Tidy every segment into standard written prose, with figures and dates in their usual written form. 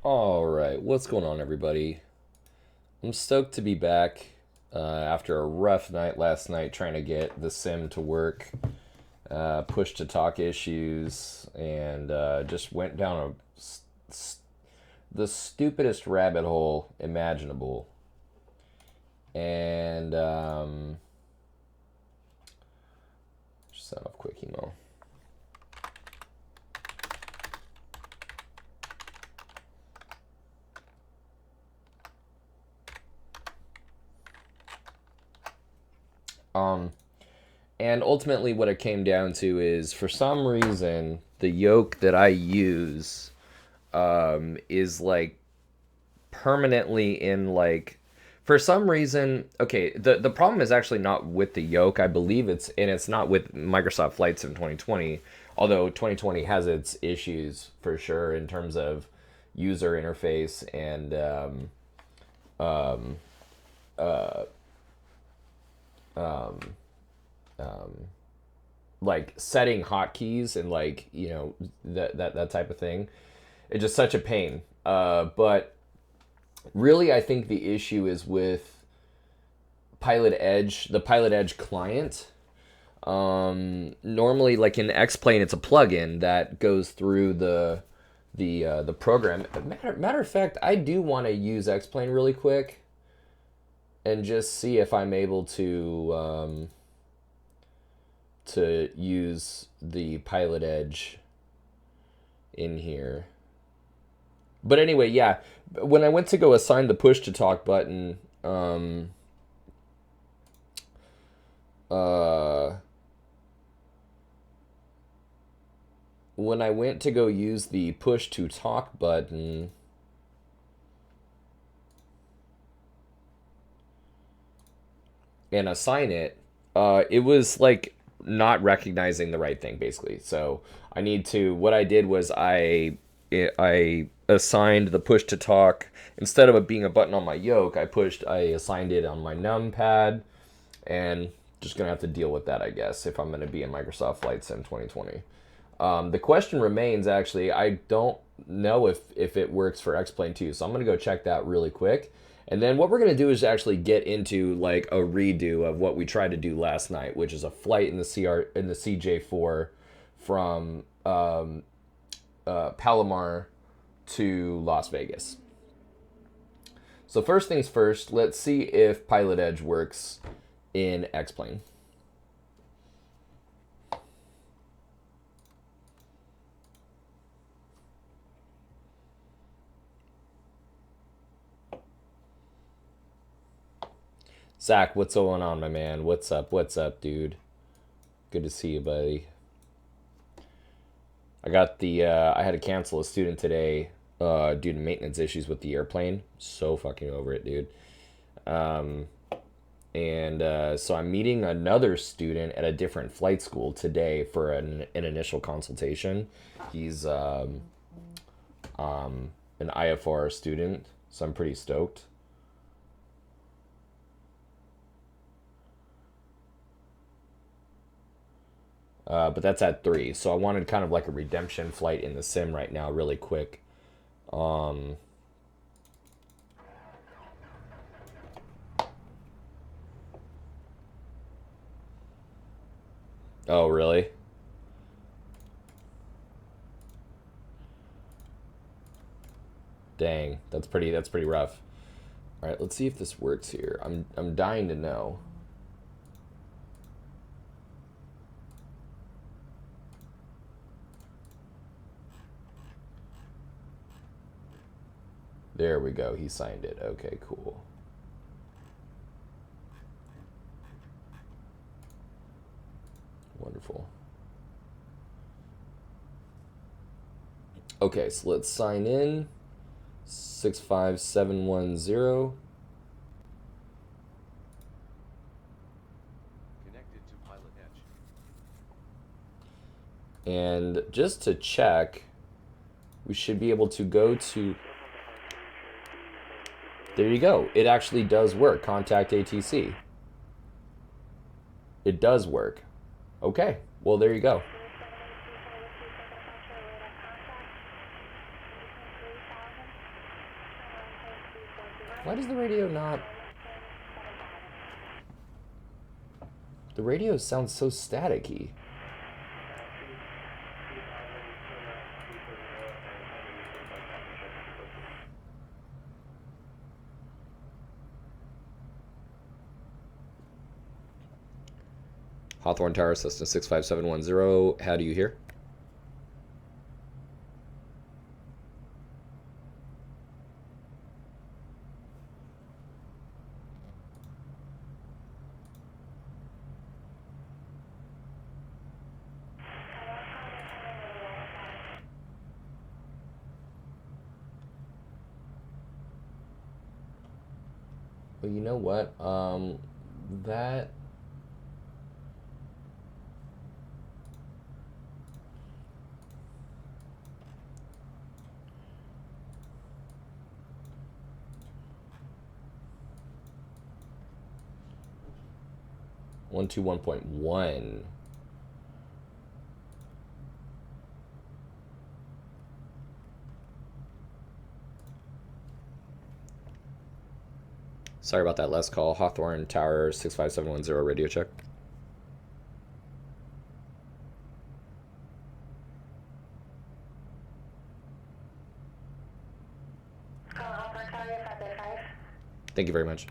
All right, what's going on, everybody? I'm stoked to be back after a rough night last night trying to get the sim to work, push to talk issues, and just went down the stupidest rabbit hole imaginable. And just set off quick email. And ultimately, what it came down to is, for some reason, the yoke that I use is like permanently in like. For some reason, okay, the problem is actually not with the yoke. I believe it's not with Microsoft Flight Sim 2020, although 2020 has its issues for sure in terms of user interface and um, uh, um, like setting hotkeys and like that type of thing. It's just such a pain. But really, I think the issue is with Pilot Edge, the Pilot Edge client. Normally, like in X-Plane, it's a plugin that goes through the program. Matter of fact, I do want to use X-Plane really quick and just see if I'm able to use the Pilot Edge in here. But anyway, yeah, when I went to go assign the push to talk button, uh, when I went to go use the push to talk button, and assign it, it was like not recognizing the right thing basically. So I need to. What I did was I assigned the push to talk instead of it being a button on my yoke. I assigned it on my numpad, and just gonna have to deal with that, I guess, if I'm gonna be in Microsoft Flight Sim 2020. The question remains, actually, I don't know if it works for X-Plane too, so I'm gonna go check that really quick. And then what we're gonna do is actually get into like a redo of what we tried to do last night, which is a flight in the CJ4 from Palomar to Las Vegas. So first things first, let's see if Pilot Edge works in X-Plane. Zach, what's going on, my man? What's up? What's up, dude? Good to see you, buddy. I had to cancel a student today due to maintenance issues with the airplane. So fucking over it, dude. Um, and so I'm meeting another student at a different flight school today for an initial consultation. He's an IFR student, so I'm pretty stoked. But that's at 3. So I wanted kind of like a redemption flight in the sim right now, really quick. Um, oh, really? Dang, that's pretty rough. All right, let's see if this works here. I'm dying to know. There we go. He signed it. Okay, cool. Wonderful. Okay, so let's sign in. 65710. Connected to Pilot Edge. And just to check, we should be able to go to. There you go. It actually does work. Contact ATC. It does work. Okay. Well, there you go. Why does the radio not... The radio sounds so staticky. Hawthorne Tower, Cessna 65710. How do you hear? Well, you know what? That... One two 1.1. Sorry about that last call. Hawthorne Tower 65710 radio check. Hawthorne Tower 555. Thank you very much.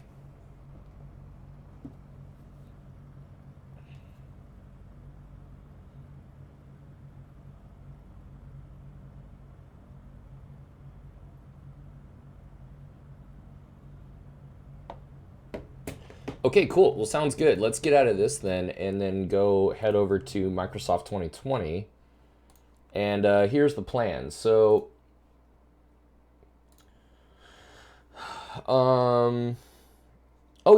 Okay, cool. Well, sounds good. Let's get out of this then, and then go head over to Microsoft 2020. And here's the plan. So, oh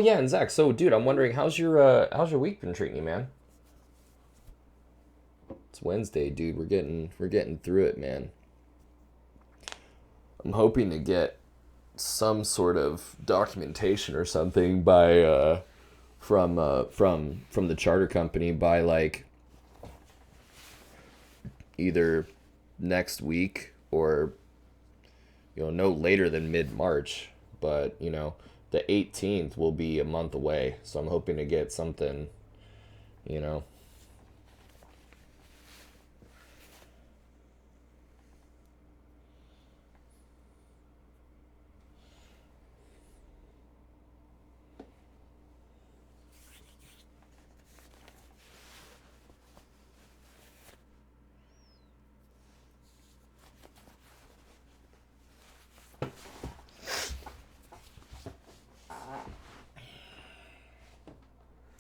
yeah, and Zach. So, dude, I'm wondering how's your week been treating you, man? It's Wednesday, dude. We're getting through it, man. I'm hoping to get some sort of documentation or something by from the charter company by like either next week or no later than mid-March, but the 18th will be a month away, so I'm hoping to get something.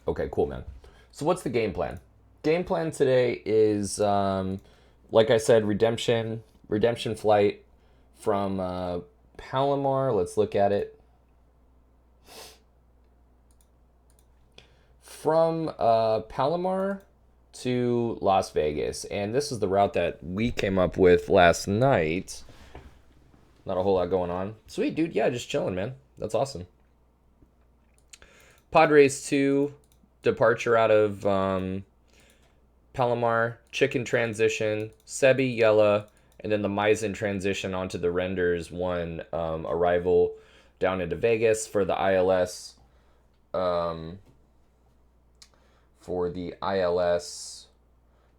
Okay, cool, man. So what's the game plan? Game plan today is, like I said, redemption flight from Palomar. Let's look at it. From Palomar to Las Vegas. And this is the route that we came up with last night. Not a whole lot going on. Sweet, dude. Yeah, just chilling, man. That's awesome. Padres 2, departure out of Palomar, Chicken transition, Sebi, Yella, and then the Maizen transition onto the Renders 1 arrival down into Vegas for the ILS. For the ILS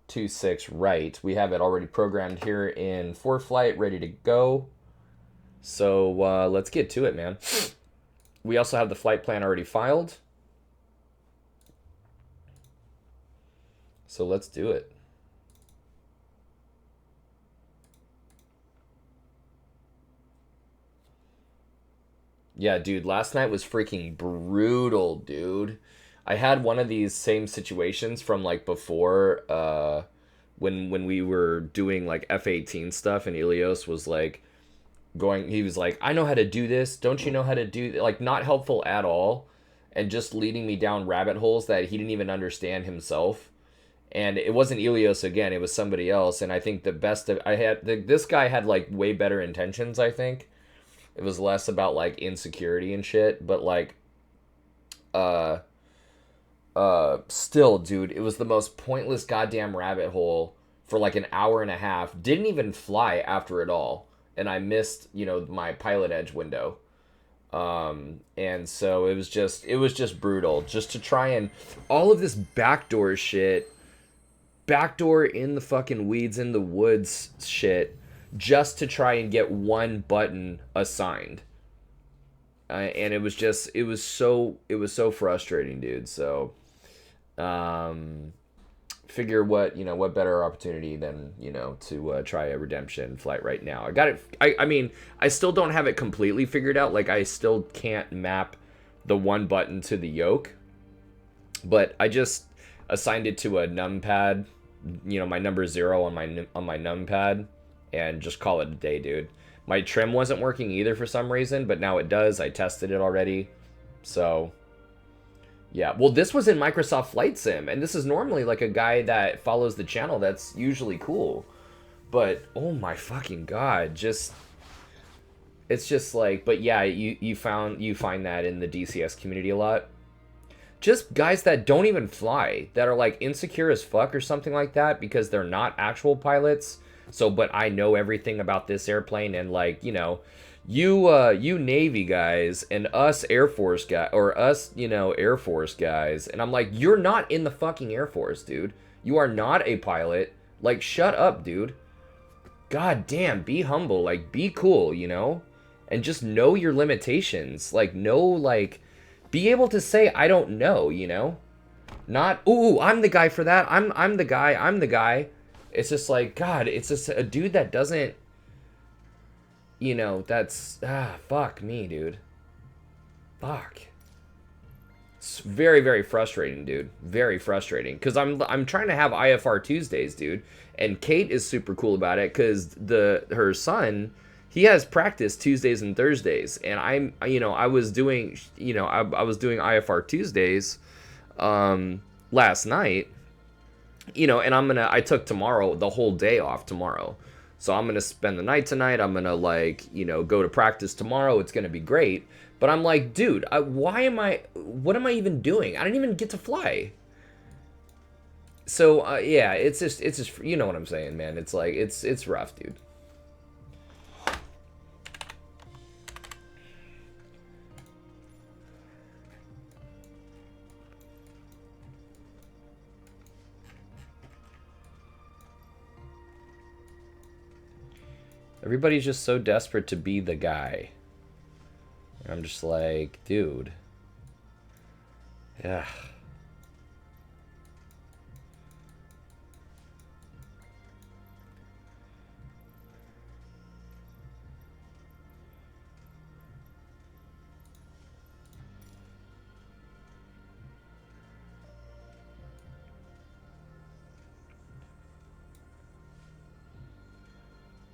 26 right. We have it already programmed here in ForeFlight, ready to go. So let's get to it, man. We also have the flight plan already filed. So let's do it. Yeah, dude, last night was freaking brutal, dude. I had one of these same situations from like before when we were doing like F-18 stuff and Ilios was like he was like, I know how to do this. Don't you know how to do like not helpful at all and just leading me down rabbit holes that he didn't even understand himself. And it wasn't Ilios again, it was somebody else. And I think the best of this guy had like way better intentions, I think. It was less about like insecurity and shit, but like still, dude, it was the most pointless goddamn rabbit hole for like an hour and a half. Didn't even fly after it all. And I missed, my pilot edge window. And so it was just brutal just to try and all of this backdoor shit, backdoor in the fucking weeds in the woods shit, just to try and get one button assigned. And it was so frustrating, dude. So, um, figure what better opportunity than to try a redemption flight right now. I got it. I mean, I still don't have it completely figured out. Like, I still can't map the one button to the yoke, but I just assigned it to a numpad, my number 0 on my numpad, and just call it a day, dude. My trim wasn't working either for some reason, but now it does. I tested it already. So, yeah. Well, this was in Microsoft Flight Sim, and this is normally like a guy that follows the channel. That's usually cool. But oh my fucking god, it's just like, but yeah, you find that in the DCS community a lot. Just guys that don't even fly, that are like insecure as fuck or something like that because they're not actual pilots. So, but I know everything about this airplane, and like, you Navy guys and us Air Force guy or us, Air Force guys, and I'm like, you're not in the fucking Air Force, dude. You are not a pilot. Like, shut up, dude. God damn, be humble, like, be cool, and just know your limitations. Like, be able to say I don't know, not, ooh, I'm the guy for that. I'm the guy. It's just like, God, it's just a dude that doesn't, that's, fuck me, dude. Fuck. It's very, very frustrating, dude. Very frustrating. Because I'm trying to have IFR Tuesdays, dude. And Kate is super cool about it because her son, he has practice Tuesdays and Thursdays. And I was doing, I was doing IFR Tuesdays last night, and I took tomorrow, the whole day off tomorrow. So I'm going to spend the night tonight. I'm going to go to practice tomorrow. It's going to be great. But I'm like, dude, what am I even doing? I didn't even get to fly. So, yeah, it's just, you know what I'm saying, man. It's like, it's rough, dude. Everybody's just so desperate to be the guy. And I'm just like, dude. Yeah.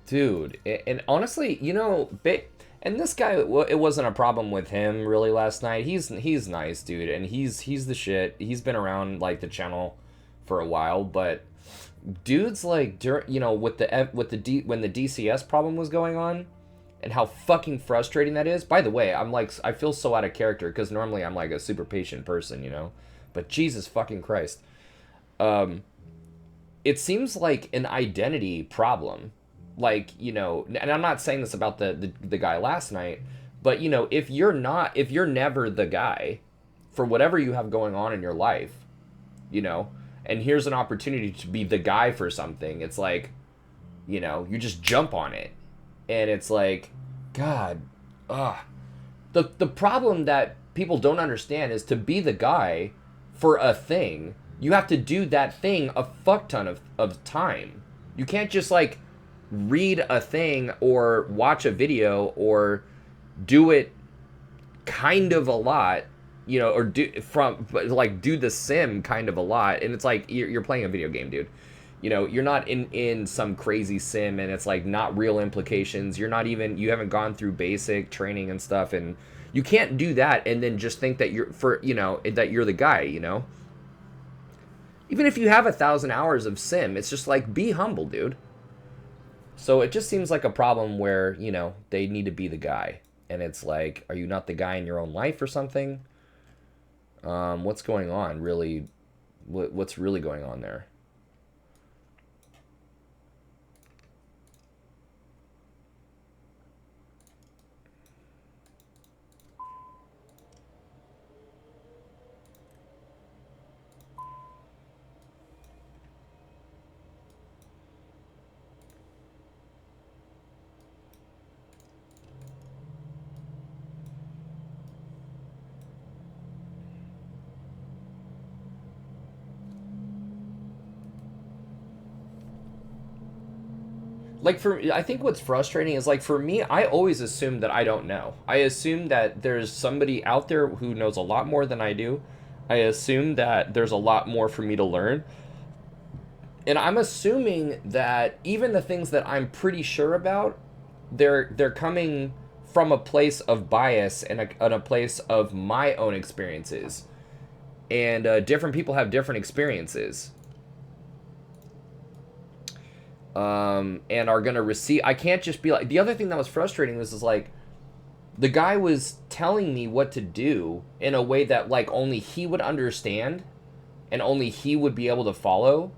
Dude, and honestly, and this guy, it wasn't a problem with him really last night. He's nice, dude, and he's the shit. He's been around like the channel for a while, but dudes like with when the DCS problem was going on, and how fucking frustrating that is. By the way, I feel so out of character because normally I'm like a super patient person, but Jesus fucking Christ, it seems like an identity problem. Like, and I'm not saying this about the guy last night, but if you're never the guy for whatever you have going on in your life, and here's an opportunity to be the guy for something, it's like, you just jump on it. And it's like, God, the problem that people don't understand is to be the guy for a thing, you have to do that thing a fuck ton of time. You can't just like read a thing or watch a video or do it kind of a lot, or do the sim kind of a lot, and it's like you're playing a video game, dude. You're not in some crazy sim, and it's like not real implications. You haven't gone through basic training and stuff, and you can't do that and then just think that that you're the guy, even if you have 1,000 hours of sim. It's just like, be humble, dude. So it just seems like a problem where, they need to be the guy. And it's like, are you not the guy in your own life or something? What's going on, really? What's really going on there? like I think what's frustrating is like for me, I always assume that I don't know. I assume that there's somebody out there who knows a lot more than I do. I assume that there's a lot more for me to learn. And I'm assuming that even the things that I'm pretty sure about, they're coming from a place of bias and a place of my own experiences. And different people have different experiences. And are gonna receive. I can't just be like. The other thing that was frustrating was like, the guy was telling me what to do in a way that like only he would understand, and only he would be able to follow,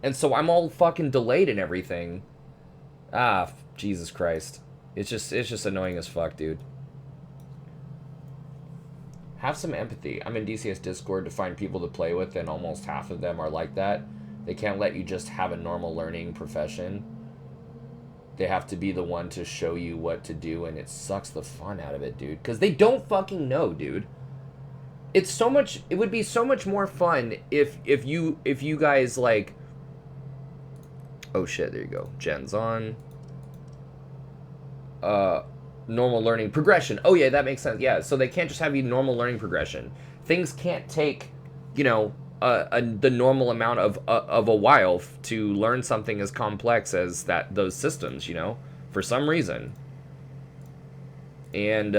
and so I'm all fucking delayed and everything. Jesus Christ, it's just annoying as fuck, dude. Have some empathy. I'm in DCS Discord to find people to play with, and almost half of them are like that. They can't let you just have a normal learning profession. They have to be the one to show you what to do, and it sucks the fun out of it, dude. Because they don't fucking know, dude. It's so much. It would be so much more fun if you guys like. Oh shit! There you go. Gen's on. Normal learning progression. Oh yeah, that makes sense. Yeah, so they can't just have you normal learning progression. Things can't take, you know, the normal amount of a while to learn something as complex as those systems, you know, for some reason. And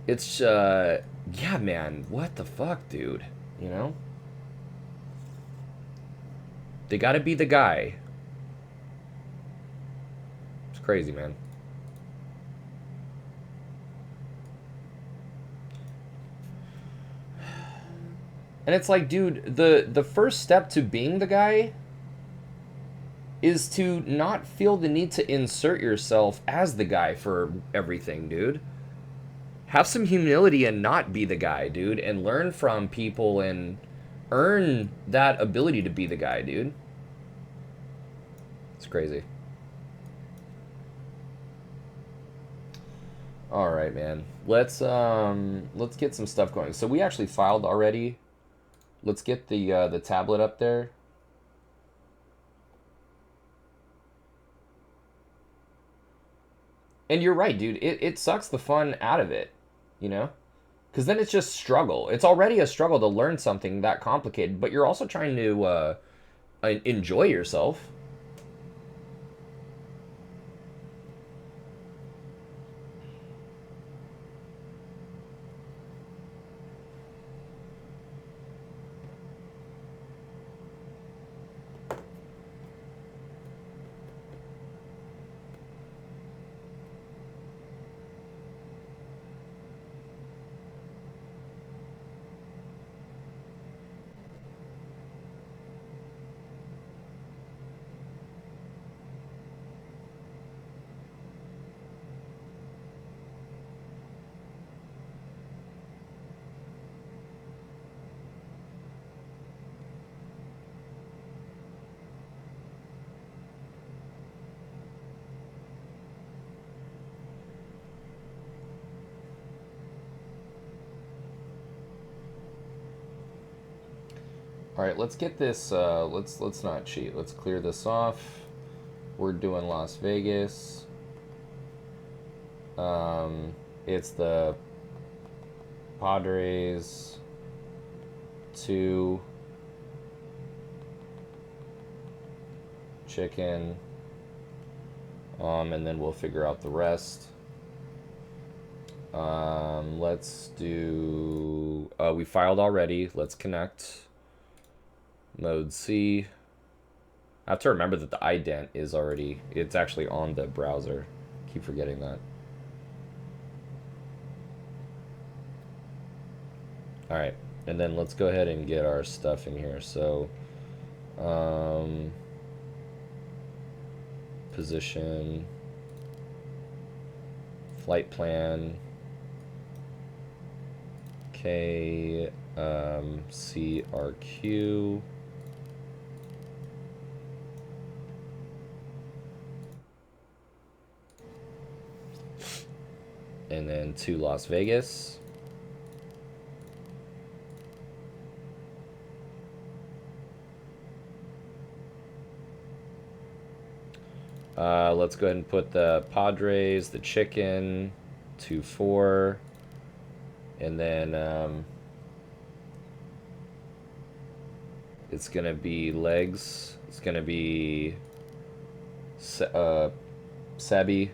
it's yeah, man, what the fuck, dude, you know? They got to be the guy. It's crazy, man. And it's like, dude, the first step to being the guy is to not feel the need to insert yourself as the guy for everything, dude. Have some humility and not be the guy, dude, and learn from people and earn that ability to be the guy, dude. It's crazy. All right, man. Let's get some stuff going. So we actually filed already. Let's get the tablet up there. And you're right, dude. It sucks the fun out of it, you know? Because then it's just struggle. It's already a struggle to learn something that complicated, but you're also trying to enjoy yourself. All right, let's get this. Let's not cheat. Let's clear this off. We're doing Las Vegas. It's the Padres 2 chicken. And then we'll figure out the rest. Let's do. We filed already. Let's connect. Mode C. I have to remember that the ident is already, it's actually on the browser. Keep forgetting that. Alright, and then let's go ahead and get our stuff in here. So, position, flight plan, K, CRQ. And then to Las Vegas. Let's go ahead and put the Padres, the chicken, 2-4, and then it's gonna be legs. It's gonna be Sebi.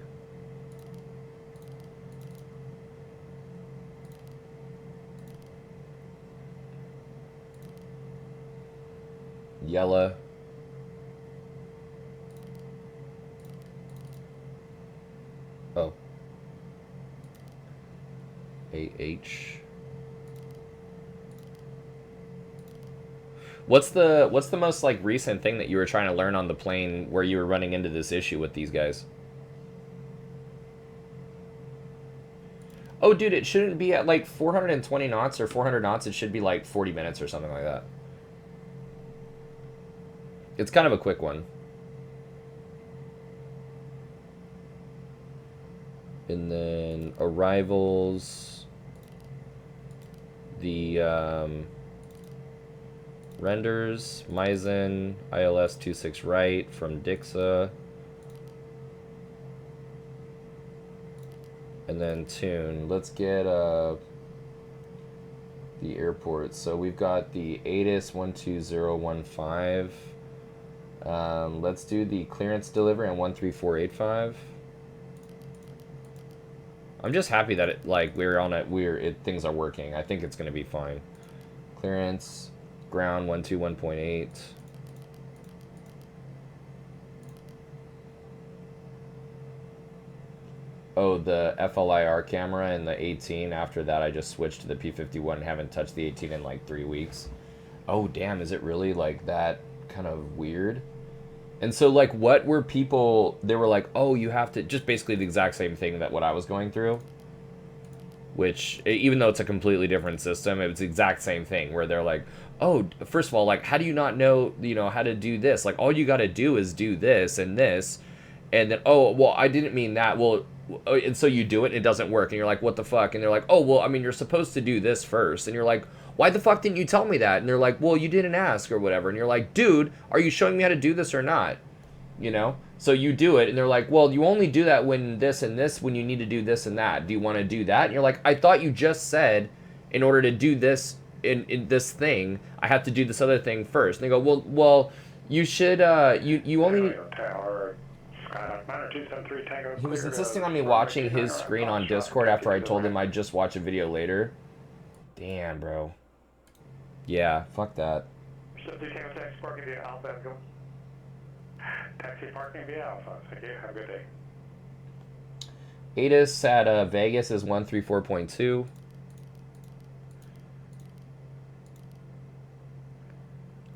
Yella. Oh. AH. What's the most like recent thing that you were trying to learn on the plane where you were running into this issue with these guys? Oh, dude, it shouldn't be at like 420 knots or 400 knots. It should be like 40 minutes or something like that. It's kind of a quick one. And then arrivals. The renders, Maizen, ILS 26 right from Dixa. And then tune. Let's get the airport. So we've got the ATIS 12015. Let's do the clearance delivery on 13485. I'm just happy that it like things are working. I think it's gonna be fine. Clearance, ground 121.8. Oh, the FLIR camera and the 18. After that, I just switched to the P51. Haven't touched the 18 in like 3 weeks. Oh, damn! Is it really like that kind of weird? And so, like, what were people... They were like, oh, you have to... Just basically the exact same thing that what I was going through. Which, even though it's a completely different system, it's the exact same thing. Where they're like, oh, first of all, like, how do you not know, how to do this? Like, all you got to do is do this and this. And then, oh, well, I didn't mean that. Well, and so you do it and it doesn't work. And you're like, what the fuck? And they're like, oh, well, I mean, you're supposed to do this first. And you're like, why the fuck didn't you tell me that? And they're like, well, you didn't ask or whatever. And you're like, dude, are you showing me how to do this or not? So you do it and they're like, well, you only do that when this and this, when you need to do this and that. Do you want to do that? And you're like, I thought you just said in order to do this in this thing, I have to do this other thing first. And they go, well, you should, you only... He was insisting on me watching his screen on Discord after I told him I'd just watch a video later. Damn, bro. Yeah, fuck that. Taxi parking via Alpha. Thank you. Have a good day. ATIS at Vegas is 134.2.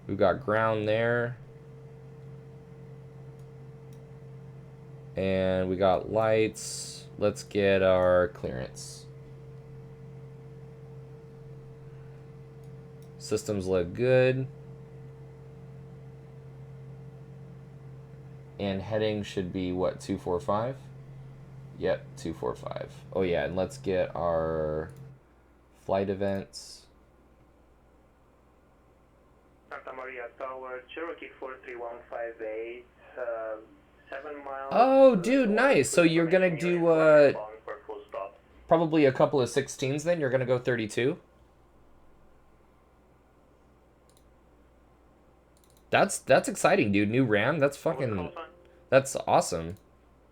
We've got ground there. And we got lights. Let's get our clearance. Systems look good. And heading should be, what, 245? Yep, 245. Oh, yeah, and let's get our flight events. Santa Maria Tower, Cherokee 43158, 7 miles. Oh, dude, nice. So you're going to do probably a couple of 16s then? You're going to go 32? That's exciting, dude. New RAM? That's fucking... That's awesome.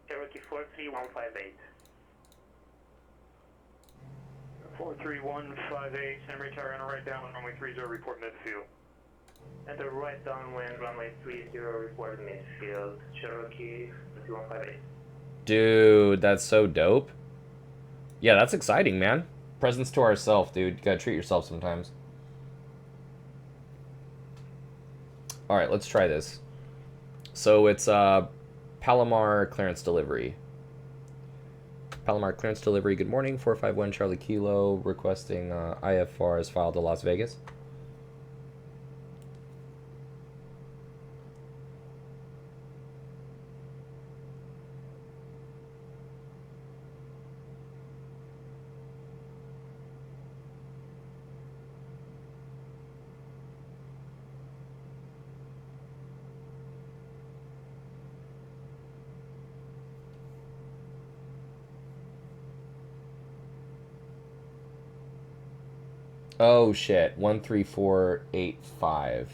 Cherokee 43158. 43158, San Retire and right down on runway 30, report midfield. Enter right downwind, runway 30, report midfield, Cherokee 43158. Dude, that's so dope. Yeah, that's exciting, man. Presents to ourselves, dude. You gotta treat yourself sometimes. Alright, let's try this. So it's Palomar clearance delivery. Palomar clearance delivery, good morning. 451 Charlie Kilo requesting IFR is filed to Las Vegas. Oh shit, 13485.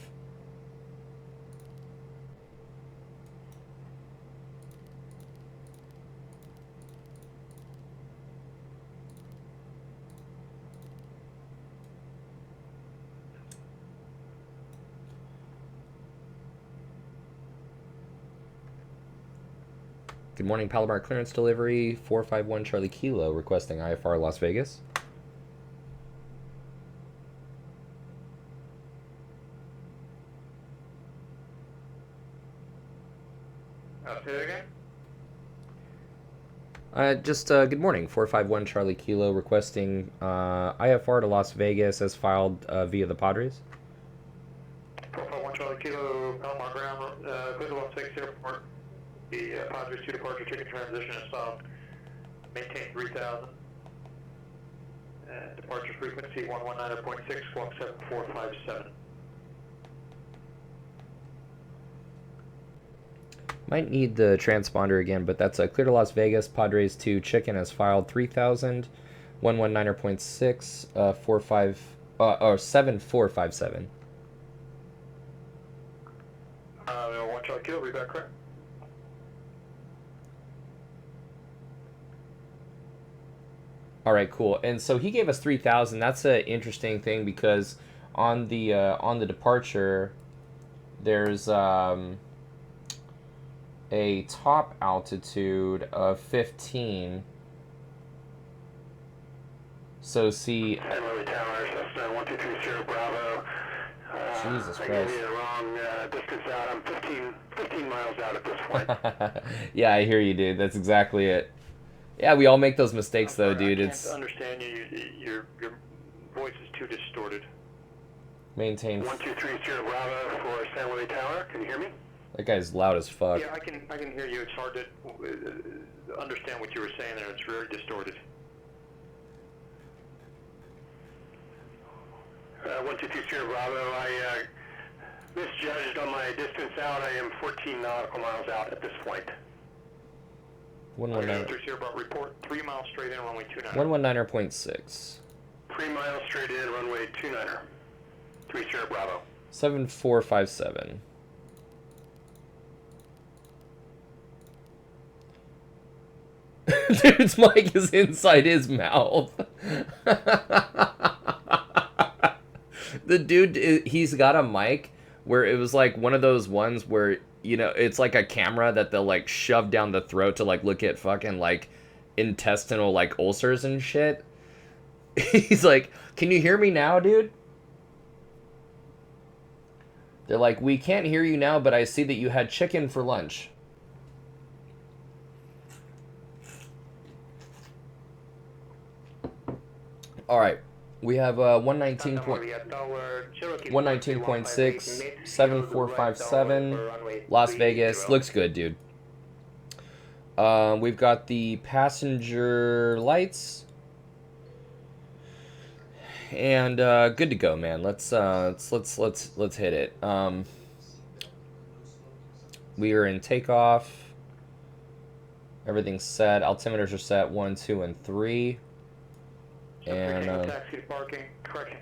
Good morning, Palomar clearance delivery 451 Charlie Kilo requesting IFR Las Vegas. Say that again? Good morning, 451 Charlie Kilo requesting IFR to Las Vegas as filed via the Padres. 451 Charlie Kilo, Palomar ground, clear to Las Vegas Airport. The Padres 2 departure ticket transition is stopped. Maintain 3000. Departure frequency 119.6, walk 7457. Might need the transponder again, but that's clear to Las Vegas. Padres 2 chicken as filed 3000, 119.6, 7457. 1 Charlie Kilo, be back correct. All right, cool. And so he gave us 3,000. That's an interesting thing because on the departure, there's a top altitude of 15. So see. San Luis Towers, that's 1230 Bravo. Jesus I Christ. gave you the wrong distance out. I'm 15 miles out at this point. Yeah, I hear you, dude. That's exactly it. Yeah, we all make those mistakes, though, dude. I It's can't understand you. Your voice is too distorted. maintain. 1230 Bravo for San Luis Tower. Can you hear me? That guy's loud as fuck. Yeah, I can hear you. It's hard to understand what you were saying there. It's very distorted. 1230 Bravo. I misjudged on my distance out. I am 14 nautical miles out at this point. 119. 1230 Bravo. Report 3 miles straight in, runway 29. 119.6. 3 miles straight in, runway 29. 30 Bravo. 7457. Dude's mic is inside his mouth. The dude, he's got a mic where it was like one of those ones where, you know, it's like a camera that they'll like shove down the throat to like look at fucking like intestinal like ulcers and shit. He's like, "Can you hear me now, dude?" They're like, "We can't hear you now, but I see that you had chicken for lunch." All right. We have 119.6, 7457, Las Vegas. Looks good, dude. We've got the passenger lights. And good to go, man. Let's hit it. We are in takeoff. Everything's set. Altimeters are set 1, 2, and 3. And taxi parking, correction.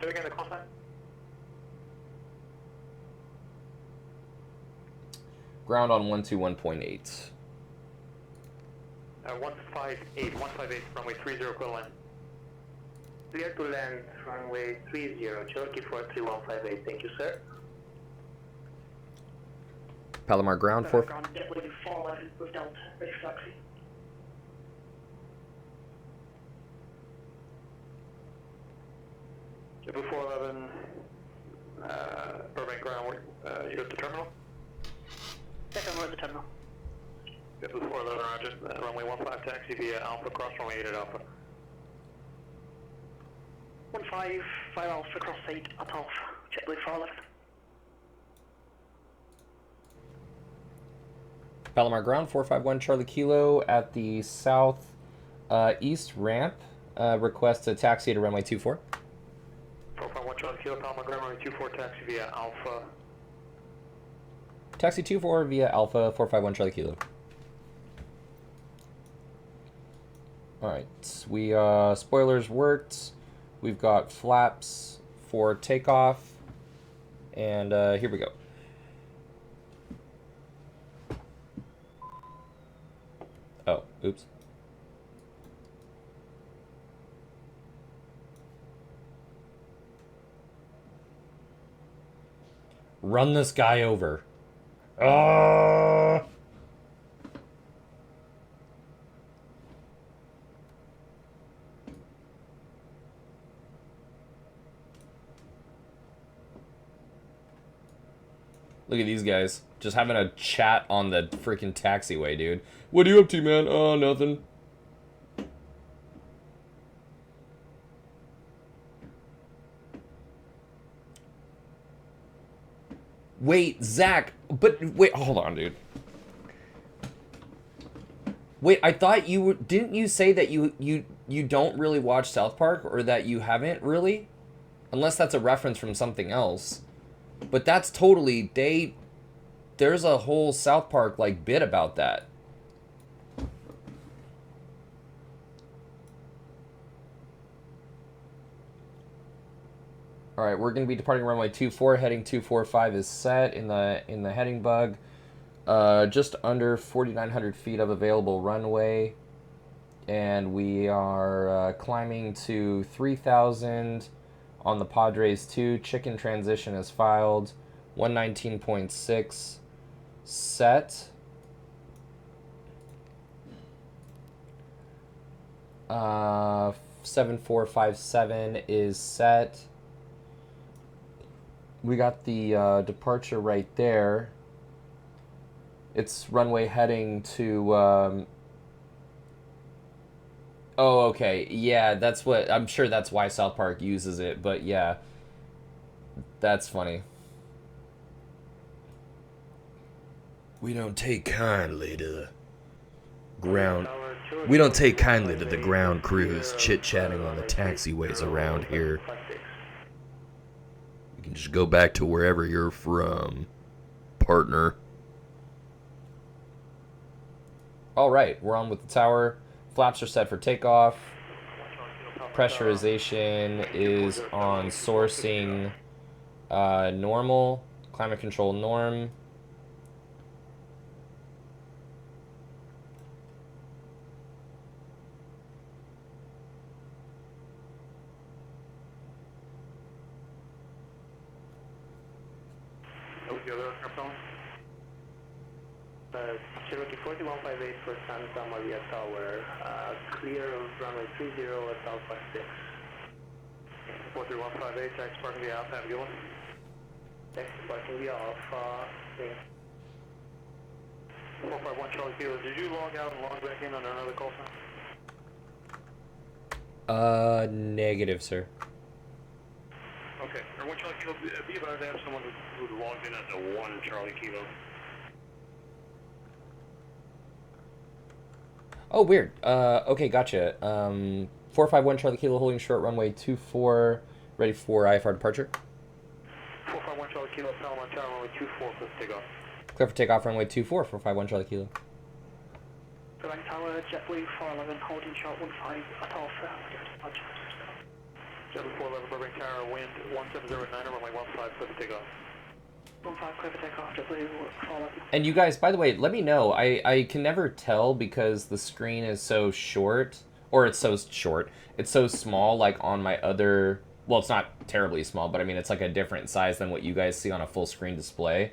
Say again the call sign. ground on 121.8. 158, runway 30, clear line. Clear to land, runway 30, Cherokee 43158. Thank you, sir. Palomar ground 4. Ground Jeppesen 411 with Delta, ready for taxi. JetBlue 411, Burbank ground, you go to the terminal? Second, we're at the terminal. JetBlue 411, roger, runway 15 taxi via Alpha, cross runway 8 at Alpha. 15, 5 Alpha, cross 8 at Alpha, JetBlue 411. Palomar ground 451 Charlie Kilo at the south east ramp. Request a taxi to runway 24. 451 Charlie Kilo, Palomar ground, runway 24 taxi via Alpha. Taxi 24 via Alpha 451 Charlie Kilo. Alright, we spoilers worked. We've got flaps for takeoff. And here we go. Oh, oops. Run this guy over. Look at these guys. Just having a chat on the freaking taxiway, dude. What are you up to, man? Oh, nothing. Wait, Zach. But, wait, hold on, dude. Wait, I thought you were... Didn't you say that you don't really watch South Park? Or that you haven't, really? Unless that's a reference from something else. But that's totally... There's a whole South Park, like, bit about that. All right, we're going to be departing runway 24. Heading 245 is set in the heading bug. Just under 4,900 feet of available runway. And we are climbing to 3,000 on the Padres 2. Chicken transition is filed. 119.6 set. 7457 is set. We got the departure right there. It's runway heading to... Oh, okay. Yeah, that's what... I'm sure that's why South Park uses it, but yeah. That's funny. We don't take kindly to the ground... We don't take kindly to the ground crews chit-chatting on the taxiways around here. You can just go back to wherever you're from, partner. All right, we're on with the tower. Flaps are set for takeoff. Pressurization is on sourcing normal. Climate control norm. Cherokee 4158 for Santa Maria Tower, clear of runway 30 at Alpha 6. 43158, tax parking the off, have a good one. Next parking the off, 451 Charlie Kilo, did you log out and log back in on another call sign? Negative, sir. Okay, or 1 Charlie Kilo, be advised to have someone who logged in as a 1 Charlie Kilo. Oh, weird. Okay, gotcha. 451 Charlie Kilo holding short runway 24, ready for IFR departure. 451 Charlie Kilo, Palomar Tower, runway 24, please take off. Clear for takeoff runway 24, 451 Charlie Kilo. Quebec Tower, JetBlue 411, holding short 15 at all for departure. JetBlue 411, Burbank Tower, wind 1709, runway 15, clear for takeoff. 15, clear for takeoff, JetBlue 411. And you guys, by the way, let me know. I can never tell because the screen is so short, or it's so short. It's so small, like on my other... Well, it's not terribly small, but I mean, it's like a different size than what you guys see on a full screen display.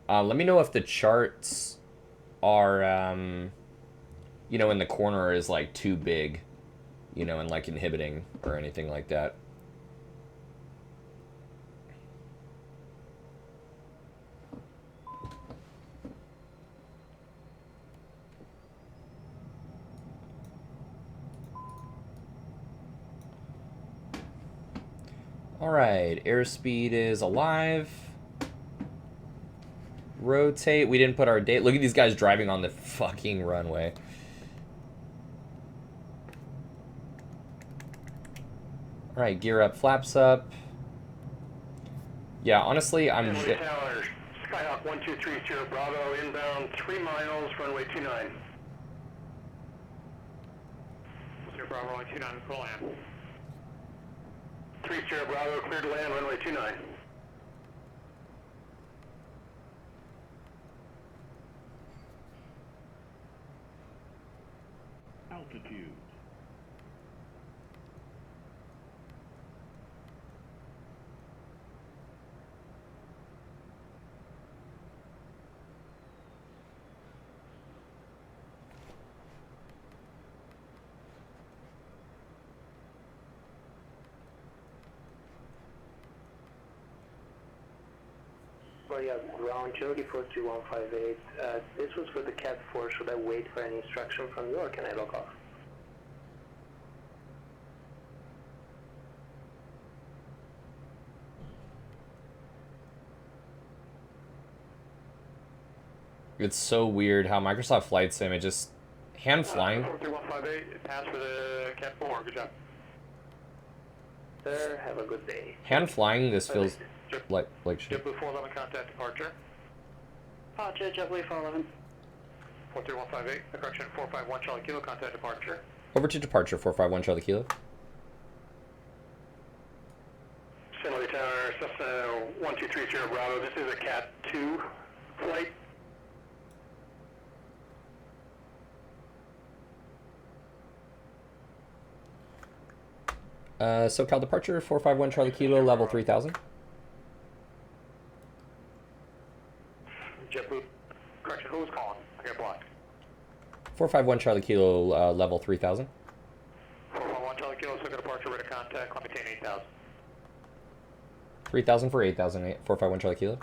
Let me know if the charts are, you know, in the corner is like too big, you know, and like inhibiting or anything like that. All right, airspeed is alive. Rotate. We didn't put our date. Look at these guys driving on the fucking runway. All right, gear up, flaps up. Yeah, honestly, I'm... Tower, Skyhawk 1230, Bravo, inbound 3 miles, runway 29. Bravo, runway 29, call in. 3 Sierra Bravo, cleared to land, runway 29. Altitude. Well, yeah, ground Cherokee 43158. This was for the Cat 4. Should I wait for any instruction from you, or can I log off? It's so weird how Microsoft Flight Sim, it just hand flying. 43158, pass for the Cat 4, good job. Sir, have a good day. Hand flying, this feels like shit. JetBlue 411, contact departure. Departure, JetBlue 411. 43158, correction 451 Charlie Kilo, contact departure. Over to departure, 451 Charlie Kilo. San Luis Tower, Cessna 1230 Bravo, this is a Cat 2 flight. SoCal departure, 451 Charlie Kilo, level 3000. JetBlue, correction, who was calling? I got blocked. 451 Charlie Kilo, level 3000. 411 Charlie Kilo, SoCal departure, rate of contact, climb maintain 8000. 3000 for 8000, 451 Charlie Kilo.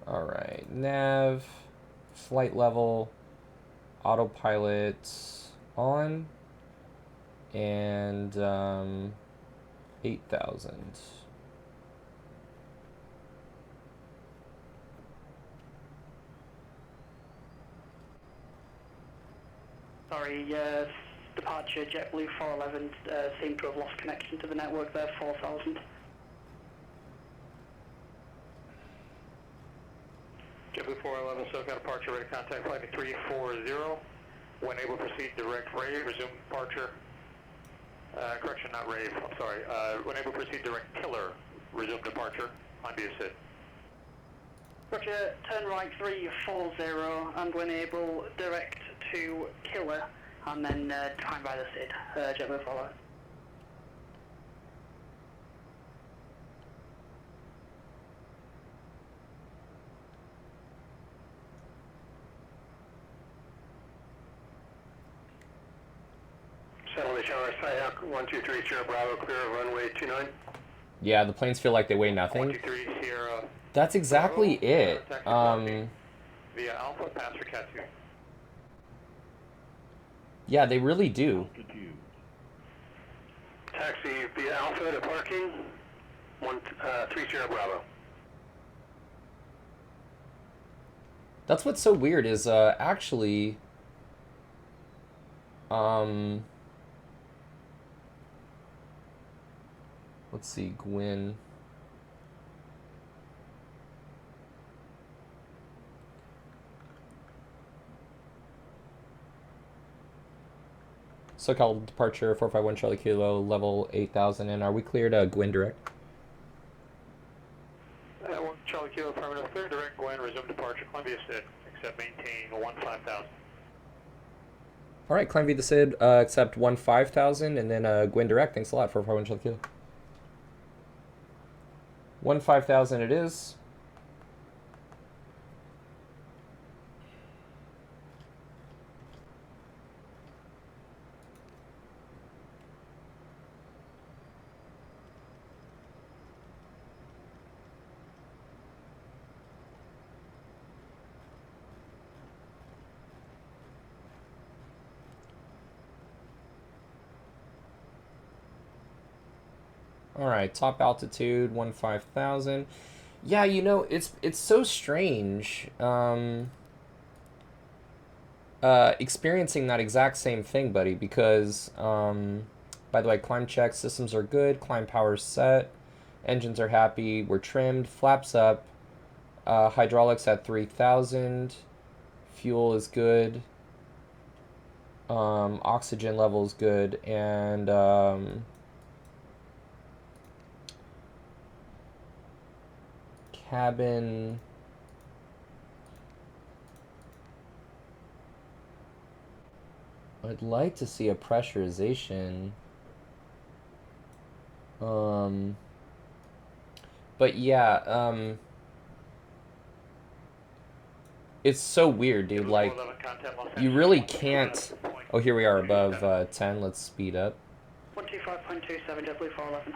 Alright, nav, flight level, autopilot on, and 8000. Sorry, departure, JetBlue 411, seem to have lost connection to the network there, 4000. JetBlue 411, SoCal departure, rate of contact, flight 340. When able, proceed direct rave, resume departure. Correction, not rave, I'm sorry. When able, proceed direct killer, resume departure, on via SID. Roger, turn right 340, and when able, direct to killer, and then define by the SID, JetBlue 411. San Luis Tower, Sihawk 123 Sierra Bravo, clear of runway 29. Yeah, the planes feel like they weigh nothing. 123 Sierra. That's exactly it. Via Alpha, pass for Cat 2. Yeah, they really do. Altitude. Taxi via Alpha to parking, 3 Sierra Bravo. That's what's so weird is actually let's see, Gwyn. SoCal departure 451 Charlie Kilo, level 8000, and are we cleared Gwyn direct? Charlie Kilo, affirmative, clear, direct, Gwen, resume departure, Columbia SID, except maintain 15,000. Alright, climb via the SID, accept 15,000, and then Gwyn direct, thanks a lot, 451 Charlie Kilo. 15,000 it is. All right, top altitude 15,000. Yeah, you know, it's so strange experiencing that exact same thing, buddy, because by the way, climb check, systems are good, climb power's set, engines are happy, we're trimmed, flaps up, hydraulics at 3,000, fuel is good. Oxygen level's good, and cabin. I'd like to see a pressurization. But yeah, it's so weird, dude. Like, you really can't. Oh, here we are above 10. Let's speed up. 125.27, JetBlue 411.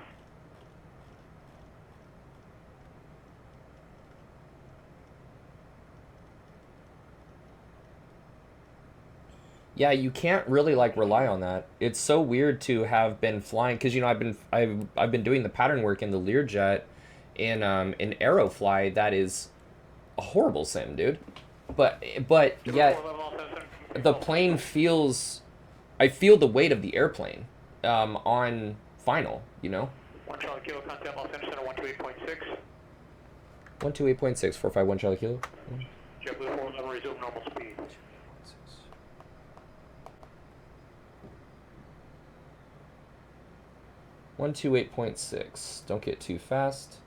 Yeah, you can't really like rely on that. It's so weird to have been flying because I've been doing the pattern work in the Learjet in Aerofly. That is a horrible sim, dude. But yet the plane feels. I feel the weight of the airplane on final. 1 Charlie Kilo, contact Los Angeles Center 128.6. 128.6 451 Charlie Kilo. JetBlue 411, resume normal speed. 128.6. Don't get too fast.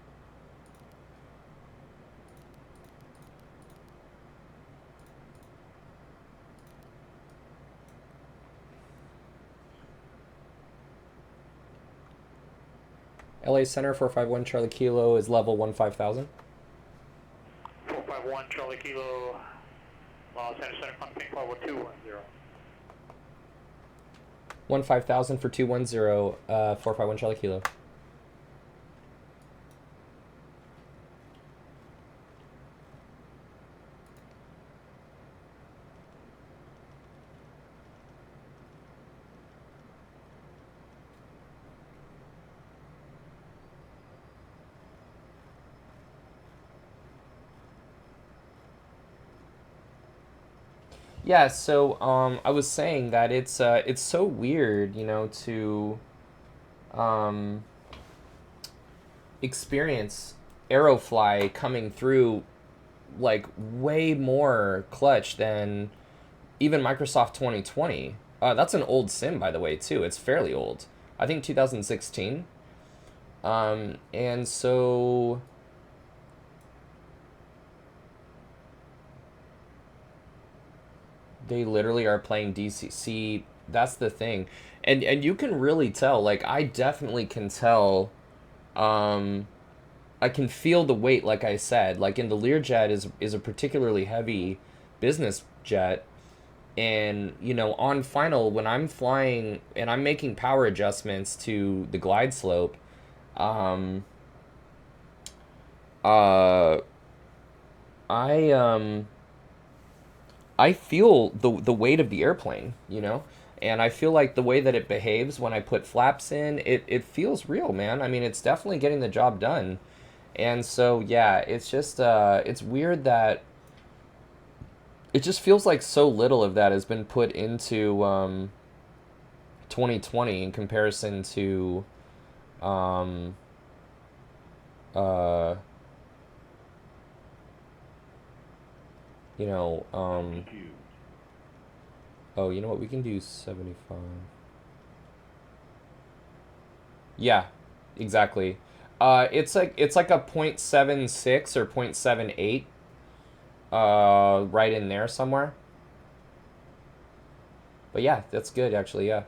LA Center 451 Charlie Kilo is level 15,000. 451 Charlie Kilo, Los Angeles Center, contact level 210. 15,000 for 210, 451 Charlie Kilo. Yeah, so I was saying that it's so weird, to um, experience Aerofly coming through like way more clutch than even Microsoft 2020. That's an old sim, by the way, too. It's fairly old. I think 2016. And so they literally are playing DCC. That's the thing, and you can really tell. Like, I definitely can tell. I can feel the weight. Like I said, like in the Learjet is a particularly heavy business jet, and on final when I'm flying and I'm making power adjustments to the glide slope, um, uh, I I feel the weight of the airplane, and I feel like the way that it behaves when I put flaps in, it feels real, man. I mean, it's definitely getting the job done. And so, yeah, it's just, it's weird that it just feels like so little of that has been put into 2020 in comparison to, um, uh, you know, oh, you know what? We can do 75. Yeah, exactly. It's like a .76 or .78 right in there somewhere. But yeah, that's good actually, yeah.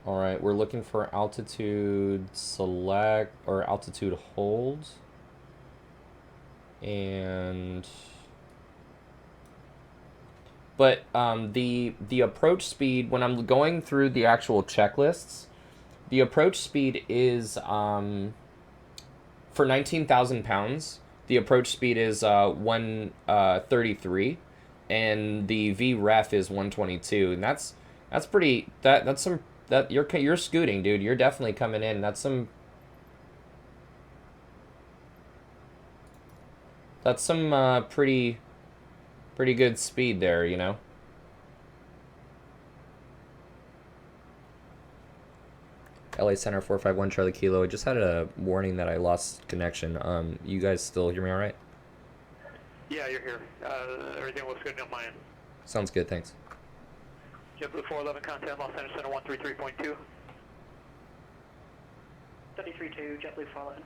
All right, we're looking for altitude select or altitude hold. But the approach speed when I'm going through the actual checklists, the approach speed is for 19,000 pounds. The approach speed is 133, and the VREF is 122, and that's pretty. That's some that you're scooting, dude. You're definitely coming in. That's some pretty good speed there. LA Center 451 Charlie Kilo. I just had a warning that I lost connection. You guys still hear me all right? Yeah, you're here. Everything looks good on my end. Sounds good, thanks. JetBlue 411, contact Los Angeles Center 133.2. 33-2, JetBlue 411.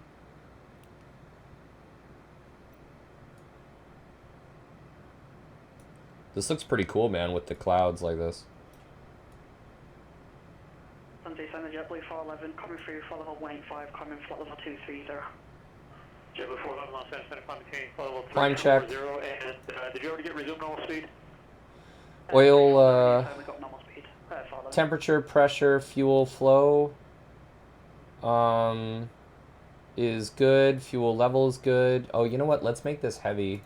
This looks pretty cool, man, with the clouds like this. Sunday Center, JetBlue 411, coming through for level 185, coming flight level 230. JetBlue 411, Los Angeles Center, climb maintain, flight level Climb check. 340, and did you already get resume normal speed? Oil, We got normal speed. 411. temperature, pressure, fuel flow, is good. Fuel level is good. Oh, you know what? Let's make this heavy.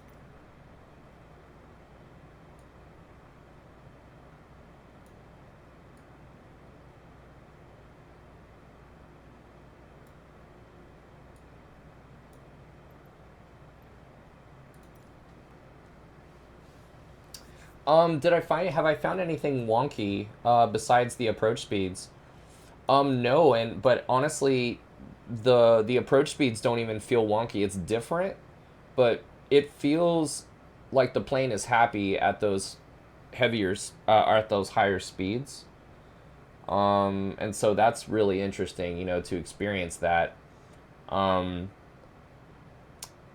Have I found anything wonky, besides the approach speeds? No, but honestly, the approach speeds don't even feel wonky. It's different, but it feels like the plane is happy at those at those higher speeds. And so that's really interesting, to experience that.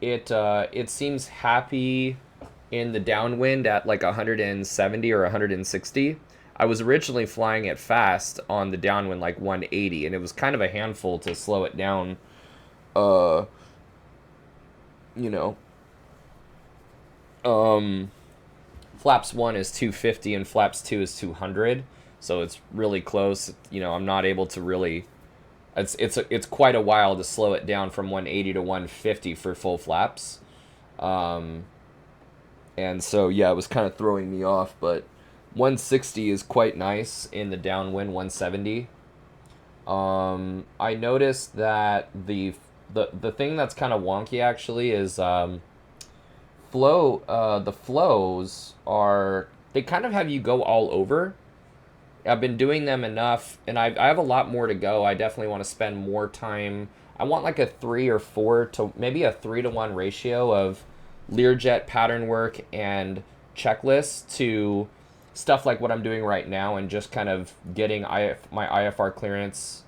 It seems happy in the downwind at like 170 or 160. I was originally flying it fast on the downwind like 180, and it was kind of a handful to slow it down. You know, flaps 1 is 250 and flaps 2 is 200, so it's really close. I'm not able to really. It's quite a while to slow it down from 180 to 150 for full flaps. And so, yeah, it was kind of throwing me off, but 160 is quite nice in the downwind, 170. I noticed that the thing that's kind of wonky, actually, is the flows they kind of have you go all over. I've been doing them enough, and I have a lot more to go. I definitely want to spend more time. I want like a 3 or 4 to maybe a 3-to-1 ratio of Learjet pattern work and checklists to stuff like what I'm doing right now, and just kind of getting my IFR clearance,